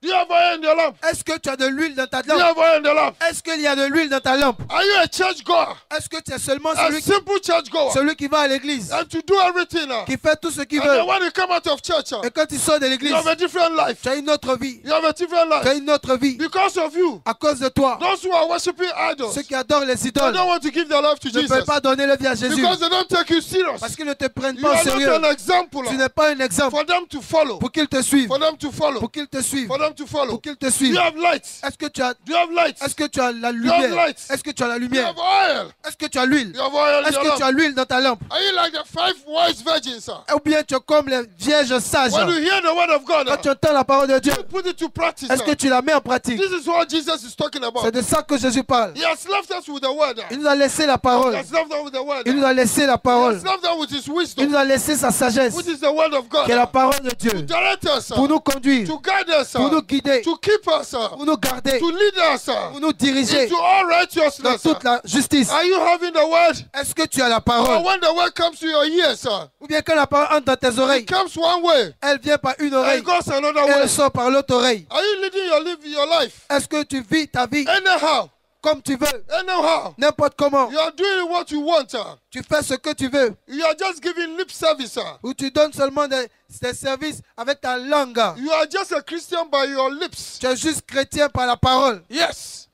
A: Do you have oil in your lamp?
B: Est-ce que tu as de l'huile dans ta
A: Do you
B: lampe?
A: have oil in the lamp?
B: Est-ce qu'il y a de l'huile dans ta lampe?
A: Are you a church goer?
B: Est-ce que tu es seulement
A: A simple church goer?
B: celui qui va à l'église,
A: And to do everything.
B: qui fait tout ce qu'il
A: And
B: veut,
A: then when you come out of church,
B: et quand tu sors de
A: you
B: l'église,
A: have a different life.
B: tu as une autre vie.
A: You have a different
B: Tu as
A: life.
B: une autre vie.
A: Because of you,
B: À cause de toi,
A: those who are worshiping idols,
B: ceux qui adorent les
A: they
B: idoles
A: don't want to give their life to
B: ne
A: Jesus.
B: peuvent pas donner leur vie à Jésus
A: Because they don't take you serious.
B: parce qu'ils ne te prennent
A: You
B: pas au
A: are
B: sérieux.
A: not an example
B: Tu n'es pas un exemple
A: for them to follow.
B: pour qu'ils te suivent.
A: For them to follow.
B: Pour qu'ils te suivent.
A: For them to follow.
B: Pour qu'ils te
A: You
B: suivent.
A: have light.
B: Est-ce que tu as,
A: Do you have light?
B: est-ce que tu as la
A: have
B: lumière?
A: light.
B: Est-ce que tu as la
A: You
B: lumière?
A: have oil.
B: Est-ce que tu as l'huile?
A: You have oil in
B: Est-ce
A: your
B: que tu as
A: lamp.
B: l'huile dans ta lampe?
A: Are you like the 5 wise virgins?
B: Ou bien tu es comme les vierges sages?
A: When you hear the word of God,
B: Quand tu entends la parole de Dieu,
A: you put it to practice.
B: est-ce que tu la mets en pratique?
A: This is what Jesus is talking about.
B: C'est de ça que Jésus parle.
A: He has left us with the word.
B: Il nous a laissé la
A: He
B: parole.
A: has left us with the word.
B: Il nous a laissé la
A: He
B: parole.
A: has left us with his
B: Il
A: wisdom,
B: nous a laissé sa sagesse,
A: which is the word of God.
B: qui est la parole de
A: To
B: Dieu,
A: direct us,
B: pour nous conduire,
A: to guide us,
B: pour nous guider,
A: to keep us,
B: pour nous garder,
A: to lead us
B: pour nous diriger
A: into all
B: dans
A: righteousness.
B: toute la justice.
A: Are you having the word?
B: Est-ce que tu as la
A: Or
B: parole?
A: when the word comes to your ears,
B: Ou bien quand la parole entre dans tes oreilles,
A: it comes one way
B: elle vient par une
A: and
B: oreille
A: it goes another
B: et
A: way.
B: elle sort par l'autre oreille.
A: Are you leading your life
B: Est-ce que tu vis ta vie
A: anyhow?
B: comme tu veux,
A: Anyhow.
B: n'importe comment?
A: You are doing what you want.
B: Tu fais ce que tu veux
A: You are just giving lip service.
B: ou tu donnes seulement des services avec ta langue.
A: You are just a Christian by your lips.
B: Tu es juste chrétien par la parole,
A: Yes.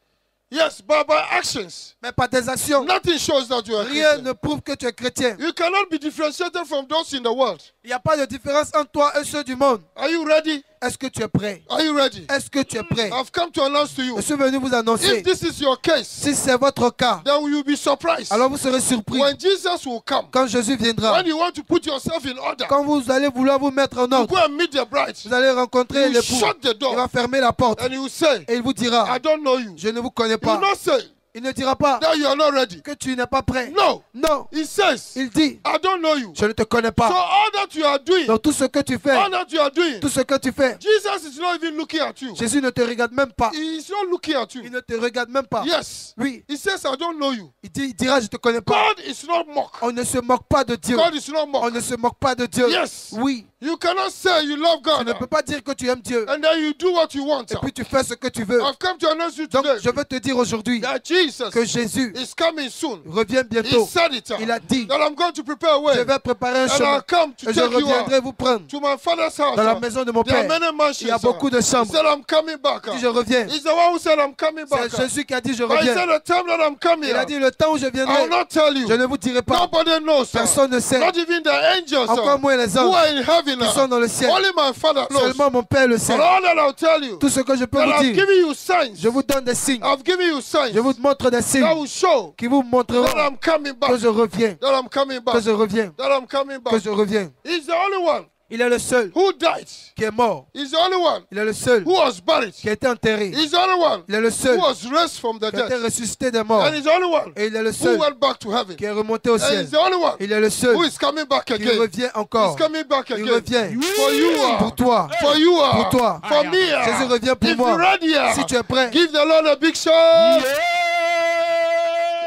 A: Yes, but by actions.
B: mais par tes actions.
A: Nothing shows that you are a
B: Rien
A: Christian.
B: ne prouve que tu es chrétien.
A: You cannot be differentiated from those in the world.
B: Il n'y a pas de différence entre toi et ceux du monde.
A: Are you ready?
B: Est-ce que tu es prêt?
A: Are you ready?
B: Est-ce que tu es prêt?
A: I've come to announce to you.
B: Je suis venu vous annoncer.
A: If this is your case,
B: Si c'est votre cas,
A: then you will be surprised
B: alors vous serez surpris
A: when Jesus will come.
B: quand Jésus viendra.
A: When you want to put yourself in order,
B: Quand vous allez vouloir vous mettre en
A: you
B: ordre,
A: go and meet the bride.
B: vous allez rencontrer
A: You
B: l'époux.
A: shut the
B: Il
A: door
B: va fermer la porte
A: and he will say,
B: et il vous dira,
A: I don't know you.
B: je ne vous connais
A: He will
B: pas.
A: not say
B: Il ne dira pas
A: that you are not ready.
B: que tu n'es pas prêt.
A: No.
B: Non,
A: He says,
B: il dit,
A: I don't know you.
B: je ne te connais
A: So
B: pas.
A: all that you are doing,
B: Donc tout ce que tu fais,
A: all that you are doing,
B: tout ce que tu fais,
A: Jesus is not even looking at you.
B: Jésus ne te regarde même pas.
A: He is not looking at
B: Il
A: you.
B: ne te regarde même pas.
A: Yes.
B: Oui,
A: He says, I don't know you.
B: il dira, je ne te connais pas.
A: God is not mocked.
B: On ne se moque pas de Dieu.
A: God is not
B: On
A: mocked.
B: ne se moque pas de Dieu.
A: Yes.
B: Oui,
A: You cannot say you love
B: tu
A: God
B: ne peux pas dire que tu aimes Dieu
A: and then you do what you want.
B: et puis tu fais ce que tu veux.
A: I've come to announce you
B: Donc
A: today
B: je veux te dire aujourd'hui
A: that Jesus
B: que Jésus
A: is coming soon.
B: revient
A: He
B: bientôt.
A: said it.
B: Il a dit,
A: That I'm going to prepare a way
B: je vais préparer un
A: and I'll
B: chemin
A: come to
B: et je
A: take you
B: reviendrai
A: out
B: vous prendre
A: to my father's house.
B: dans la maison de mon
A: There are
B: Père.
A: many mansions.
B: Il y a beaucoup de
A: He
B: chambres.
A: said, I'm coming back.
B: Il dit, je reviens.
A: He's the one who said, I'm coming back.
B: C'est Jésus qui a dit, je
A: But he said,
B: reviens.
A: the time that I'm coming,
B: Il a dit, le temps où je
A: I will
B: viendrai,
A: not tell you.
B: je ne vous dirai pas.
A: Nobody knows.
B: Personne ne sait.
A: Not even the angels
B: Encore moins les
A: who
B: anges
A: are in heaven.
B: qui sont dans le ciel.
A: Only my father knows.
B: Seulement mon Père le sait.
A: But all that I'll tell you,
B: Tout ce que je peux
A: that
B: vous
A: I've
B: dire,
A: given you signs.
B: je vous donne des signes.
A: I've given you signs
B: Je vous montre des
A: that
B: signes
A: will show
B: qui vous
A: that
B: montreront
A: I'm coming back.
B: que je reviens.
A: That I'm coming
B: Que
A: back.
B: je reviens.
A: That I'm coming
B: Que
A: back.
B: je reviens.
A: He's the only one
B: Il est le seul
A: who died.
B: qui est mort.
A: He's the only one
B: Il est le seul
A: who was buried.
B: qui a été enterré.
A: He's the only one
B: Il est le seul
A: who was raised from the
B: qui a été
A: dead.
B: ressuscité des morts.
A: And he's the only one
B: Et il est le
A: who
B: seul
A: went back to heaven.
B: qui est remonté au
A: And
B: ciel.
A: he's the only one
B: Il est le seul
A: who is coming back
B: qui
A: again.
B: revient encore.
A: He's coming back
B: Il
A: again.
B: revient
A: For you
B: pour
A: are.
B: toi.
A: For you are.
B: Pour toi.
A: For me.
B: Jésus revient pour
A: If
B: moi.
A: you're ready,
B: Si tu es prêt,
A: give the Lord a big shout.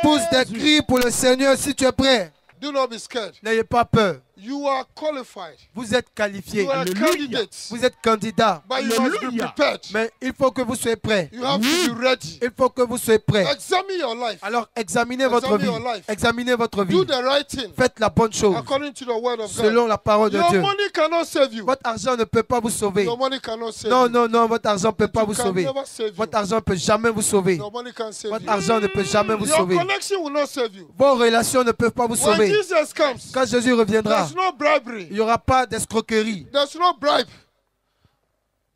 B: pousse des cris pour le Seigneur si tu es prêt.
A: Do not be scared.
B: N'ayez pas peur.
A: You are qualified.
B: Vous êtes qualifié.
A: You are candidates.
B: Vous êtes candidat.
A: But you must be prepared.
B: Mais il faut que vous soyez prêts.
A: You have to be ready.
B: Il faut que vous soyez prêts.
A: Examine your life.
B: Alors examinez votre vie.
A: your life.
B: Examinez votre vie.
A: Do the right thing
B: Faites la bonne chose
A: according to the word of God.
B: selon la parole de
A: Your
B: Dieu.
A: money cannot save you.
B: Votre argent ne peut pas vous sauver.
A: Your money cannot save
B: Non,
A: you.
B: non, non, votre argent ne peut pas
A: It
B: vous
A: can
B: sauver.
A: never save you.
B: Votre argent ne peut jamais vous sauver.
A: Your money can save
B: Votre
A: you.
B: argent ne peut jamais vous
A: Your
B: sauver.
A: connection will not save you.
B: Vos relations ne peuvent pas vous
A: When
B: sauver.
A: Jesus comes,
B: Quand Jésus reviendra,
A: there's no bribery.
B: il n'y aura pas d'escroquerie.
A: There's no bribe.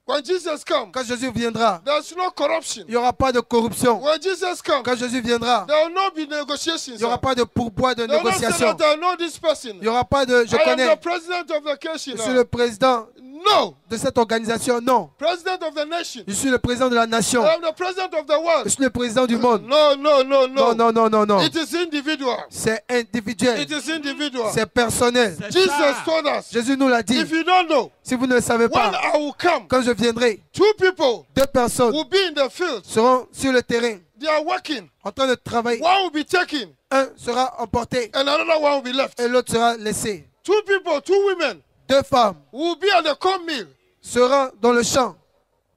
A: When Jesus comes,
B: Quand Jésus viendra,
A: there's no corruption.
B: il n'y aura pas de corruption.
A: When Jesus comes,
B: Quand Jésus viendra,
A: there will not be negotiations.
B: il n'y aura pas de pourboire de
A: They will not say
B: négociation.
A: that I know this person.
B: Il n'y aura pas de je
A: I am
B: connais,
A: the president of the nation.
B: je suis le président
A: No.
B: de cette organisation. Non,
A: President of the nation.
B: je suis le président de la nation.
A: I am the president of the
B: Je
A: world.
B: suis le président du monde.
A: No, no, no,
B: Non,
A: no.
B: non, non, non, non.
A: It is individual.
B: C'est individuel.
A: It is individual.
B: C'est personnel.
A: Jesus told us,
B: Jésus nous l'a dit.
A: if you don't know,
B: Si vous ne le savez
A: when
B: pas,
A: I will come,
B: quand je viendrai,
A: two people
B: 2 personnes
A: will be in the field.
B: seront sur le terrain
A: They are working.
B: en train de travailler.
A: One will be taken
B: Un sera emporté
A: and another one will be left.
B: et l'autre sera laissé.
A: Two people, two women
B: 2 femmes
A: will be at the corn mill.
B: seront dans le champ,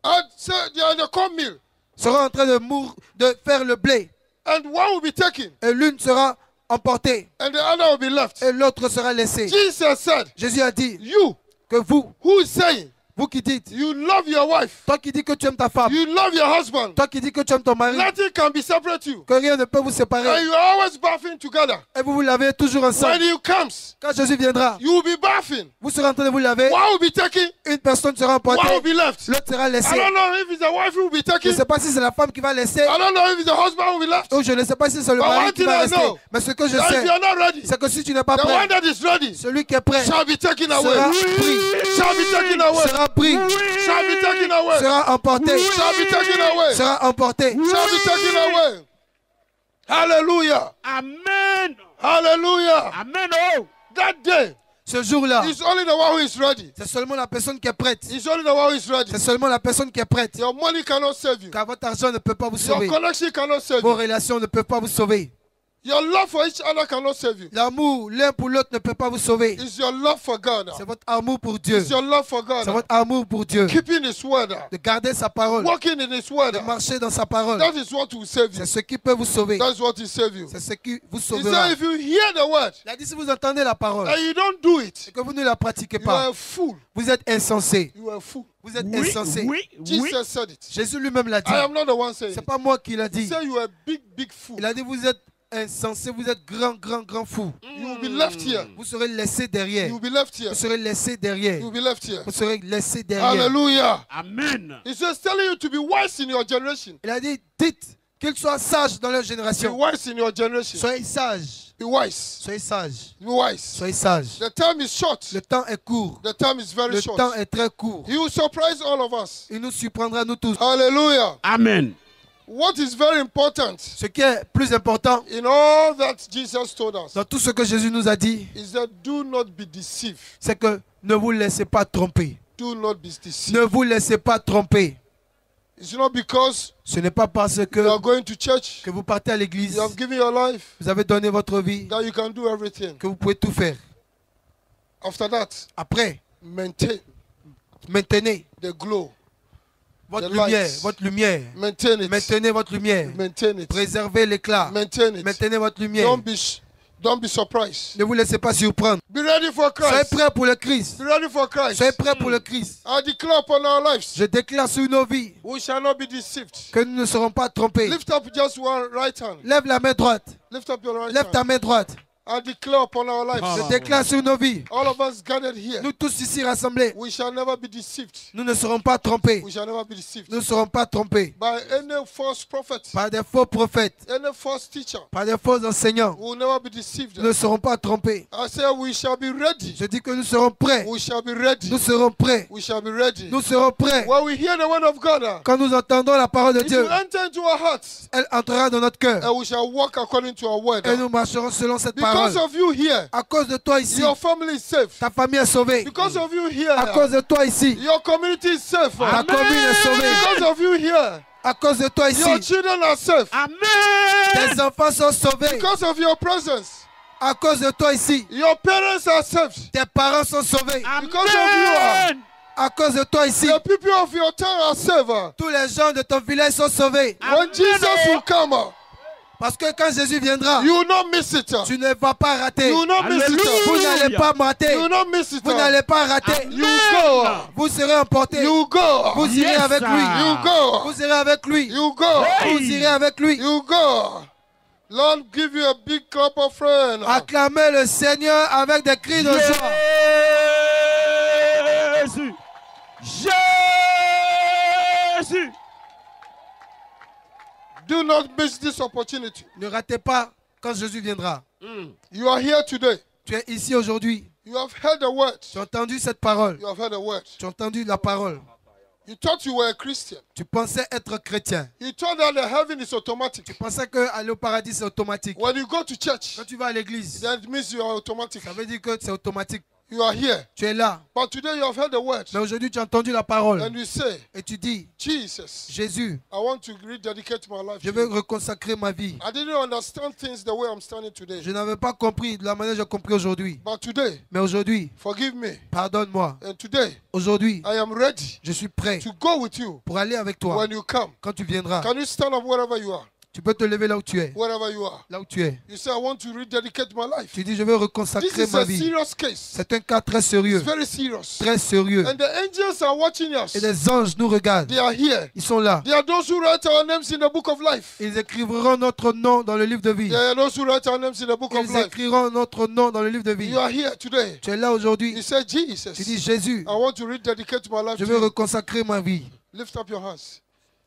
A: And say they are at the corn mill.
B: seront en train de faire le blé.
A: And one will be taken
B: Et l'une sera emportée
A: and the other will be left.
B: et l'autre sera laissée.
A: Jesus said,
B: Jésus a dit
A: you
B: que vous,
A: who is saying
B: vous qui dites,
A: you love your wife,
B: toi qui dis que tu aimes ta femme,
A: you love your husband,
B: toi qui dis que tu aimes ton mari,
A: nothing can be separate you.
B: que rien ne peut vous
A: And
B: séparer
A: you are always bathing together.
B: et vous vous lavez toujours
A: When
B: ensemble.
A: he comes,
B: Quand Jésus viendra,
A: you will be bathing.
B: vous serez en train de vous laver,
A: One will be taken,
B: une personne sera
A: one will
B: emportée,
A: be left.
B: l'autre sera
A: I
B: laissée.
A: don't know if it's the wife who will be
B: Je ne
A: taken.
B: sais pas si c'est la femme qui va laisser
A: I don't know if it's the husband who will be left.
B: ou je ne sais pas si c'est le
A: But
B: mari
A: one
B: qui
A: thing
B: va
A: I
B: rester.
A: know,
B: Mais ce que je
A: That if
B: sais,
A: you are not ready,
B: c'est que si tu n'es pas
A: the
B: prêt,
A: one that is ready
B: celui qui est prêt
A: shall be taken
B: sera
A: away.
B: pris,
A: Shall be taken away.
B: sera pris,
A: Shall be taken away.
B: sera emporté,
A: Shall be taken away.
B: sera emporté.
A: Shall be taken away. Hallelujah.
C: Amen.
A: Hallelujah.
C: Amen. Oh.
A: That day,
B: Ce jour-là,
A: it's only the one who is ready.
B: c'est seulement la personne qui est prête.
A: It's only the one who is ready.
B: C'est seulement la personne qui est prête.
A: Your money cannot save you.
B: Car votre argent ne peut pas vous
A: Your
B: sauver.
A: connection cannot save
B: Vos
A: you.
B: relations ne peuvent pas vous sauver.
A: Your love for each other cannot save you.
B: L'amour l'un pour l'autre ne peut pas vous sauver.
A: It's your love for God.
B: C'est votre amour pour Dieu.
A: It's your love for
B: C'est
A: God.
B: votre amour pour Dieu.
A: Keeping His word.
B: De garder sa parole.
A: Walking in His word.
B: De marcher dans sa parole.
A: That is what will save you.
B: C'est ce qui peut vous sauver.
A: That is what will save you.
B: C'est ce qui vous
A: He
B: sauvera.
A: said, if you hear the word
B: Il a dit si vous entendez la parole
A: and you don't do
B: et
A: it,
B: que vous ne la pratiquez
A: you are
B: pas,
A: a fool.
B: vous êtes insensé.
A: You are a fool.
B: Vous êtes
C: Oui,
B: insensé.
C: oui, oui.
A: Jesus said it.
B: Jésus lui-même l'a dit.
A: I am not the one saying
B: C'est
A: it.
B: pas moi qui l'a
A: He
B: dit.
A: said you are a big, big fool.
B: Il a dit vous êtes insensé, vous êtes grand fou.
A: You will be left here.
B: Vous serez laissé derrière.
A: You will be left here.
B: Vous serez laissé derrière.
A: You will be left here.
B: Vous serez laissé derrière.
A: Hallelujah.
C: Amen.
A: He says telling you to be wise in your generation.
B: Il a dit dites qu'ils soient sages dans leur
A: Be
B: génération.
A: wise in your generation.
B: Soyez sages.
A: Be wise.
B: Soyez sages.
A: Be wise.
B: Soyez sages.
A: The time is short.
B: Le temps est court.
A: The time is very
B: Le
A: short.
B: temps est très court.
A: He will surprise all of us.
B: Il nous surprendra nous tous.
A: Hallelujah.
C: Amen.
A: What is very important
B: Ce qui est plus important
A: in all that Jesus told us
B: dans tout ce que Jésus nous a dit,
A: is that do not be deceived.
B: c'est que ne vous laissez pas tromper.
A: Do not be deceived.
B: Ne vous laissez pas tromper.
A: It's not because
B: Ce n'est pas parce
A: you are
B: que
A: going to church,
B: vous partez à l'église,
A: you have given your life,
B: vous avez donné votre vie,
A: that you can do everything.
B: que vous pouvez tout faire.
A: After that,
B: Après,
A: maintain
B: maintenez
A: the glow.
B: votre
A: The
B: lumière,
A: lights.
B: votre lumière.
A: Maintain it.
B: Maintenez votre lumière.
A: Maintain it.
B: Préservez l'éclat.
A: Maintain it.
B: Maintenez votre lumière.
A: Don't be surprised.
B: Ne vous laissez pas surprendre.
A: Be ready for
B: Soyez
A: Christ.
B: prêts pour le Christ.
A: Be ready for Christ.
B: Soyez prêts pour le Christ.
A: I declare upon our lives,
B: Je déclare sur nos vies
A: we shall not be deceived.
B: que nous ne serons pas trompés.
A: Lift up just one right hand.
B: Lève la main droite.
A: Lift up your right
B: Lève ta
A: hand.
B: main droite.
A: I declare upon our lives,
B: Je déclare sur nos vies,
A: all of us gathered here,
B: nous tous ici rassemblés,
A: we shall never be deceived.
B: nous ne serons pas trompés.
A: We shall never be deceived
B: Nous ne serons pas trompés
A: by any false prophet,
B: par des faux prophètes,
A: any false teacher.
B: par des faux enseignants.
A: We will never be deceived.
B: Nous ne serons pas trompés.
A: I say we shall be ready.
B: Je dis que nous serons prêts.
A: We shall be ready.
B: Nous serons prêts.
A: We shall be ready.
B: Nous serons prêts.
A: When we hear the word of God,
B: Quand nous entendons la parole de
A: it
B: Dieu,
A: will enter into our hearts,
B: elle entrera dans notre cœur.
A: and we shall walk according to our word.
B: Et nous marcherons selon cette parole.
A: Because of you here,
B: À cause de toi ici,
A: your family is safe.
B: ta famille est sauvée.
A: Because of you here,
B: À cause de toi ici,
A: your community is safe.
B: ta commune est sauvée.
A: Because of you here,
B: À cause de toi
A: your
B: ici,
A: children are safe.
C: Amen.
B: tes enfants sont sauvés.
A: Because of your presence,
B: À cause de toi ici,
A: your parents are safe.
B: tes parents sont sauvés.
A: Because of you,
C: Amen.
B: À cause de toi ici,
A: the people of your town are safe.
B: tous les gens de ton village sont sauvés.
A: When Jesus will come,
B: Parce que quand Jésus viendra,
A: you will not miss it.
B: tu ne vas pas rater.
A: You will not miss
C: Hallelujah.
B: Vous
A: it.
B: n'allez pas rater.
A: You will not miss it.
B: Vous n'allez pas rater.
A: You go.
B: Vous serez emportés.
A: You go.
B: Vous irez
C: Yes,
B: avec
C: sir.
B: lui.
A: You go.
B: Vous irez avec lui.
A: You go.
B: Vous irez avec lui.
A: You go. Lord, give you a big clap of friend.
B: Acclamez le Seigneur avec des cris de joie.
C: Jésus. Jésus.
A: Do not miss this opportunity.
B: Ne ratez pas quand Jésus viendra.
A: You are here today.
B: Tu es ici aujourd'hui.
A: You have heard the word.
B: Tu as entendu cette parole.
A: You have heard the word.
B: Tu as entendu la parole.
A: You thought you were a Christian.
B: Tu pensais être chrétien.
A: You thought that the heaven is automatic.
B: Tu pensais qu'aller au paradis c'est automatique.
A: When you go to church,
B: Quand tu vas à l'église,
A: that means you are automatic.
B: ça veut dire que c'est automatique.
A: You are here.
B: Tu es là.
A: But today you have heard the word.
B: Mais aujourd'hui tu as entendu la parole.
A: And you say,
B: Et tu dis,
A: Jesus,
B: Jésus,
A: I want to rededicate my life
B: je
A: to
B: veux
A: you.
B: reconsacrer ma vie.
A: I didn't understand things the way I'm standing today.
B: Je n'avais pas compris de la manière dont j'ai compris aujourd'hui.
A: But today,
B: Mais aujourd'hui,
A: forgive me.
B: pardonne-moi.
A: And today,
B: Aujourd'hui,
A: I am ready
B: je suis prêt
A: to go with you
B: pour aller avec toi.
A: when you come.
B: Quand tu viendras,
A: Can you stand up wherever you are?
B: tu peux te lever là où tu es.
A: Wherever you are.
B: Là où tu es.
A: You say, I want to rededicate my life.
B: Tu dis, je veux
A: This
B: reconsacrer
A: is
B: ma
A: a
B: vie.
A: serious case.
B: C'est un cas très sérieux.
A: It's very serious.
B: Très sérieux.
A: And the angels are watching us.
B: Et les anges nous regardent.
A: They are here.
B: Ils sont là.
A: They are those who write our names in the book of life.
B: Ils écrivront notre nom dans le livre de vie.
A: They are those who write our names in the book of
B: Ils
A: life.
B: écriront notre nom dans le livre de vie.
A: You are here today.
B: Tu es là aujourd'hui.
A: You say,
B: Tu dis,
A: Jesus,
B: Jésus,
A: I want to rededicate my life
B: je
A: to
B: veux
A: you.
B: reconsacrer ma vie.
A: Lift up your hands.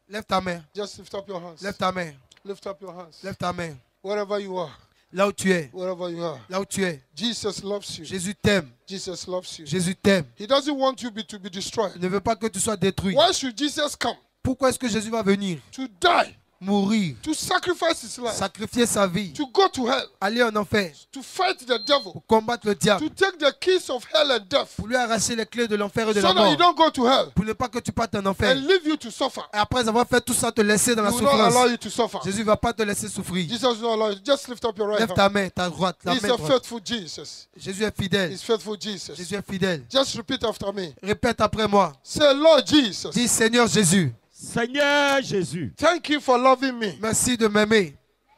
B: Lève ta main.
A: Just lift up your hands.
B: Lève ta main.
A: Lift up your hands.
B: Lève ta main.
A: Wherever you are.
B: Là où tu es.
A: Wherever you are.
B: Là où tu es.
A: Jesus loves you.
B: Jésus t'aime.
A: Jesus loves you.
B: Jésus t'aime.
A: He doesn't want you to be destroyed.
B: Il ne veut pas que tu sois détruit.
A: Why should Jesus come?
B: Pourquoi est-ce que Jésus va venir?
A: To die.
B: Mourir.
A: To sacrifice his life.
B: Sacrifier sa vie.
A: To go to hell.
B: Aller en enfer.
A: To fight the devil.
B: Pour combattre le diable.
A: To take the keys of hell and death.
B: Pour lui arracher les clés de l'enfer et de
A: So
B: la
A: that you
B: mort.
A: don't go to hell.
B: Pour ne pas que tu partes en enfer.
A: And leave you to suffer.
B: Et après avoir fait tout ça, te laisser dans la
A: He will not allow
B: souffrance.
A: you to suffer.
B: Jésus ne va pas te laisser souffrir.
A: Jesus will not allow you. Just lift up your right
B: Lève
A: hand.
B: ta main, ta droite, la
A: He's
B: main
A: a
B: droite.
A: faithful Jesus.
B: Jésus est fidèle.
A: He's faithful Jesus.
B: Jésus est fidèle.
A: Just repeat after me.
B: Répète après moi.
A: Say, Lord Jesus,
B: Dis Seigneur Jésus,
C: Seigneur Jésus,
A: thank you for loving me.
B: merci de m'aimer.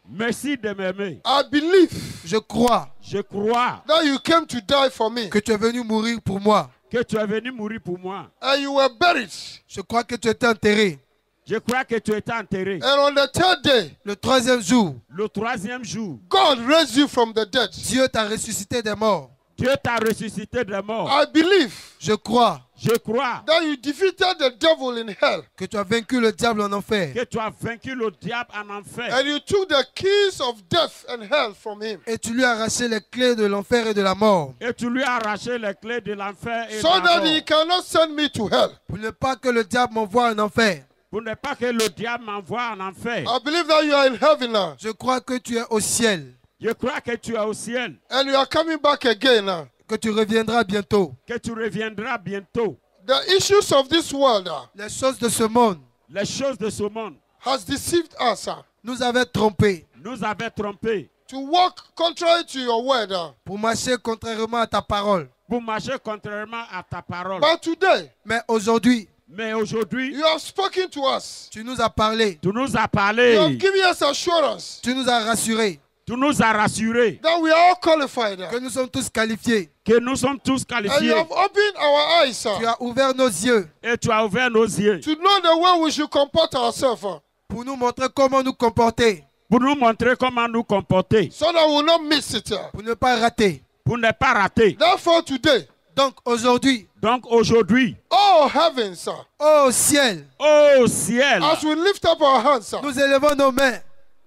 C: merci de m'aimer.
A: I believe
B: Je crois
C: Je crois
A: that you came to die for me
B: que tu es venu mourir pour moi.
C: que tu es venu mourir pour moi.
A: and you were buried.
B: Je crois que tu étais enterré.
C: Je crois que tu étais enterré.
A: And on the third day,
B: Le troisième jour,
C: Le troisième jour,
A: God raised you from the dead.
B: Dieu t'a ressuscité des morts.
C: Dieu t'a ressuscité des morts.
A: I believe
B: Je crois
C: Je crois
A: that you defeated the devil in hell
B: que tu as vaincu le diable en enfer.
C: que tu as vaincu le diable en enfer.
A: and you took the keys of death and hell from him
B: Et tu lui as arraché les clés de l'enfer et de la mort.
C: Et tu lui as arraché les clés de l'enfer et de
A: so
C: la
A: that
C: mort.
A: he cannot send me to hell.
B: Pour ne pas que le diable m'envoie en enfer.
C: Pour ne pas que le diable m'envoie en enfer.
A: I believe that you are in heaven now
B: Je crois que tu es au ciel.
C: Je crois que tu es au ciel,
A: and you are coming back again now.
B: Que tu reviendras bientôt.
C: que tu reviendras bientôt.
A: The issues of this world
B: Les choses de ce monde
C: Les choses de ce monde
A: has deceived us
B: nous avaient trompés
C: nous avaient trompés
A: to walk contrary to your word.
B: pour marcher contrairement à ta parole.
C: pour marcher contrairement à ta parole.
A: But today,
B: Mais aujourd'hui,
C: Mais aujourd'hui,
A: you have spoken to us.
B: tu nous as parlé.
C: tu nous as
A: You
C: parlé,
A: have given us assurance
B: Tu nous as rassurés
C: tu nous as rassurés
A: that we are all qualified.
B: que nous sommes tous qualifiés.
C: que nous sommes tous
A: And you
C: qualifiés.
A: have opened our eyes
B: Tu as ouvert nos yeux
C: Et tu as ouvert nos yeux
A: to know the way we should comport ourselves.
B: pour nous montrer comment nous comporter.
C: pour nous montrer comment nous comporter,
A: so that we will not miss it.
B: pour ne pas rater.
C: pour ne pas rater.
A: Therefore, today,
B: Donc aujourd'hui,
C: Donc aujourd'hui,
A: oh heavens,
B: ô ciel,
C: au ciel,
A: as we lift up our hands,
B: nous élevons nos mains,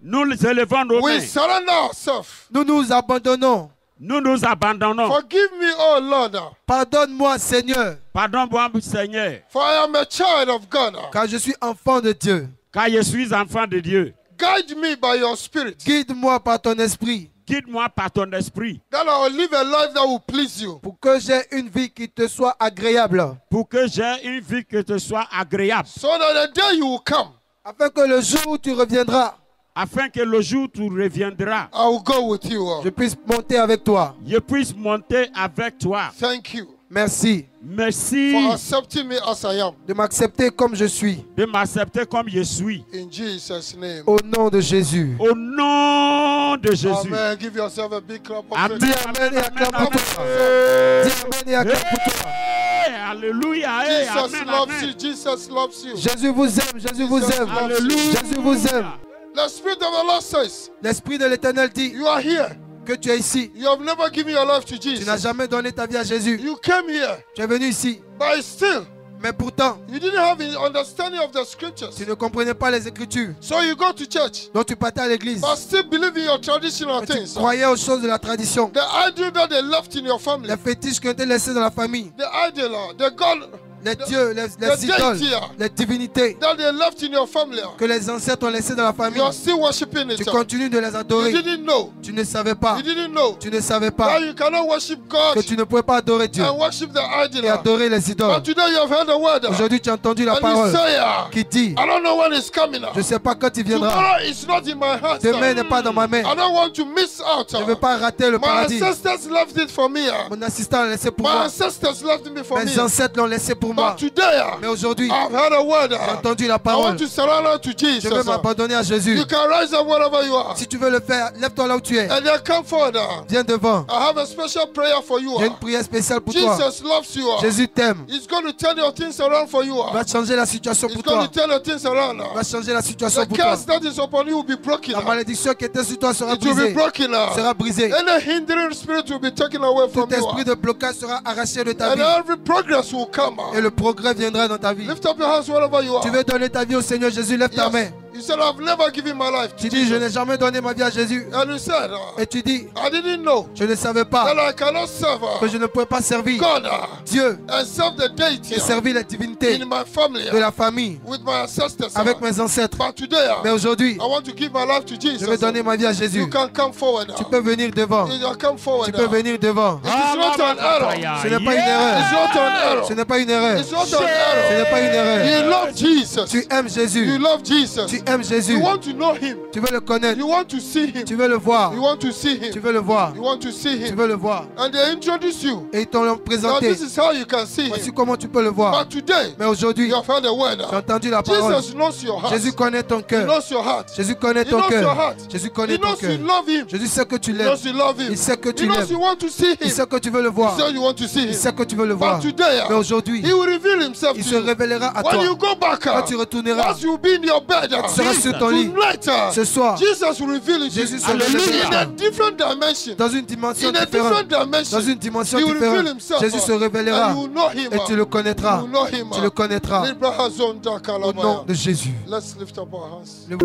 C: nous élevons nos
A: we
C: mains,
A: surrender ourselves.
B: nous nous abandonnons.
C: nous nous abandonnons.
A: Forgive me, oh Lord,
B: Pardonne-moi, Seigneur,
C: Pardonne-moi, Seigneur,
A: for I am a child of God.
B: car je suis enfant de Dieu.
C: car je suis enfant de Dieu.
A: Guide me by your spirit,
B: Guide-moi par ton esprit,
C: Guide-moi par ton esprit,
A: that I will live a life that will please you.
B: pour que j'ai une vie qui te soit agréable,
C: pour que j'ai une vie qui te soit agréable,
A: So that the day you will come,
B: afin que le jour où tu reviendras,
C: afin que le jour où tu reviendras,
A: I will go with you.
B: je puisse monter avec toi.
C: je puisse monter avec toi.
A: Thank you
B: Merci
C: Merci
A: for accepting me as I am.
B: de m'accepter comme je suis.
C: de m'accepter comme je suis.
A: In Jesus' name.
B: Au nom de Jésus.
C: Au nom de Jésus.
A: Amen. Give yourself a big clap of
C: Amen.
A: praise.
B: Amen et acclame pour toi.
C: Hey.
B: Dis Amen et acclame pour toi.
C: Hey, Alléluia. Hey,
A: Jesus
C: amen,
A: loves
C: amen.
A: you. Jesus loves you.
B: Jésus vous aime, Jésus vous aime.
C: Alléluia.
B: Jésus vous aime.
A: The Spirit of the Lord says,
B: L'Esprit de l'Éternel dit
A: you are here.
B: que tu es ici.
A: You have never given your life to
B: Tu n'as
A: Jesus.
B: jamais donné ta vie à Jésus.
A: You came here,
B: Tu es venu ici.
A: but still,
B: Mais pourtant,
A: you didn't have an understanding of the scriptures.
B: tu ne comprenais pas les Écritures.
A: So you go to church,
B: Donc tu partais à l'église.
A: but still believe in your traditional
B: Mais tu
A: things.
B: croyais aux choses de la tradition.
A: The idol that they left in your family,
B: Les fétiches qui ont été laissés dans la famille.
A: the idol, the God
B: Les dieux, les
A: the
B: idoles,
A: deity
B: les divinités
A: that they left in your family,
B: que les ancêtres ont laissés dans la famille.
A: you are still worshiping it.
B: Tu continues de les
A: You
B: adorer.
A: didn't know.
B: Tu ne savais pas.
A: You didn't know
B: Tu ne savais
A: that
B: pas
A: you cannot worship God
B: que tu ne pouvais pas adorer Dieu
A: and worship the
B: et
A: idol.
B: adorer les idoles.
A: But today you have heard the word.
B: Aujourd'hui, tu as entendu la
A: And you
B: parole
A: say,
B: qui dit,
A: I don't know when it's coming.
B: je ne sais pas quand il viendra.
A: Tomorrow is not in my hands.
B: Demain n'est pas dans ma main.
A: I don't want to miss out.
B: Je ne veux pas rater le
A: My
B: paradis.
A: ancestors left it for me.
B: Mon assistant l'a laissé pour
A: My
B: moi.
A: ancestors left it for me.
B: Mes ancêtres l'ont laissé pour moi.
A: But today,
B: Mais aujourd'hui,
A: I've heard a word.
B: j'ai entendu la
A: I
B: parole.
A: want to surrender to
B: Je veux
A: Jesus.
B: m'abandonner à Jésus.
A: You can rise up wherever you are.
B: Si tu veux le faire, lève-toi là où tu es.
A: And then come forward.
B: Viens devant.
A: I have a special prayer for you.
B: J'ai une prière spéciale pour toi.
A: Jesus loves you.
B: Jésus t'aime.
A: He's going to turn your things around for you.
B: Il va changer la situation
A: He's
B: pour
A: going
B: toi.
A: to turn your things around.
B: Il va changer la situation
A: The
B: pour toi.
A: curse that is upon you will be broken.
B: La malédiction qui était sur toi sera
A: It will be
B: brisée.
A: broken.
B: Sera brisée.
A: Any hindering spirit will be taken away
B: Tout
A: from you.
B: esprit de blocage sera arraché de ta
A: And
B: vie.
A: every progress will come.
B: Et le progrès viendra dans ta vie.
A: Lift up your hands wherever you are.
B: Tu veux donner ta vie au Seigneur Jésus, lève ta main.
A: You said, I've never given my life to
B: Tu dis, je n'ai
A: Jesus.
B: jamais donné ma vie à Jésus.
A: And you said,
B: Et tu dis,
A: I didn't know
B: je ne savais pas
A: that I cannot serve
B: que je ne pouvais pas servir
A: God
B: Dieu
A: and serve the deity
B: et servir les divinités
A: in my family
B: de la famille
A: with my ancestors.
B: avec mes ancêtres.
A: But today,
B: Mais aujourd'hui,
A: I want to give my life to
B: je veux
A: Jesus.
B: donner ma vie à Jésus.
A: You can come forward.
B: Tu peux venir devant.
A: You can come forward.
B: Tu peux venir devant.
A: It is not an error.
B: Ce n'est pas une erreur.
A: It's not an error.
B: Ce n'est pas une erreur.
A: It's not an
B: Ce
A: error.
B: n'est pas une erreur.
A: You love Jesus.
B: Tu aimes
A: You
B: Jésus.
A: love Jesus.
B: Tu aimes Jésus.
A: You want to know him.
B: Tu veux le connaître.
A: You want to see him.
B: Tu veux le voir.
A: You want to see
B: Tu
A: him.
B: veux le voir.
A: You want to see
B: Tu
A: him.
B: veux le voir.
A: And they introduce you.
B: Et ils t'ont
A: Now
B: présenté.
A: this is how you can see
B: Voici
A: him.
B: comment tu peux le voir.
A: But today,
B: Mais aujourd'hui,
A: you have heard the word.
B: j'ai entendu la parole.
A: Jesus knows your heart.
B: Jésus connaît ton
A: He
B: cœur.
A: knows your heart.
B: Jésus connaît
A: He
B: ton
A: knows your
B: cœur.
A: heart.
B: Jésus
A: He
B: connaît ton
A: knows you
B: cœur.
A: love him.
B: Jésus sait que tu
A: He
B: l'aimes.
A: knows you love him.
B: Il sait que
A: He
B: tu
A: knows
B: l'aimes.
A: you want to see
B: Il
A: him.
B: sait que tu veux le voir.
A: He said you want to see
B: Il
A: him.
B: sait que tu veux le voir.
A: But today,
B: Mais aujourd'hui,
A: he will reveal himself
B: il
A: to
B: se
A: you.
B: révélera à
A: When
B: toi.
A: you go back,
B: Quand tu retourneras,
A: once you be in your bed,
B: tu seras sur ton lit.
A: tonight,
B: Ce soir,
A: Jesus will reveal it to
B: Jésus
A: you.
B: se révélera
A: In a different dimension.
B: dans une dimension
A: In a
B: différente.
A: different dimension.
B: Dans une dimension
A: He will reveal
B: différente.
A: himself.
B: Jésus se révélera
A: And you will know him.
B: et tu le connaîtras.
A: You will know him.
B: Tu le connaîtras
A: Librahazonda
B: au nom
A: Kalabaya.
B: de Jésus.
A: Let's lift up our hands.
B: Le-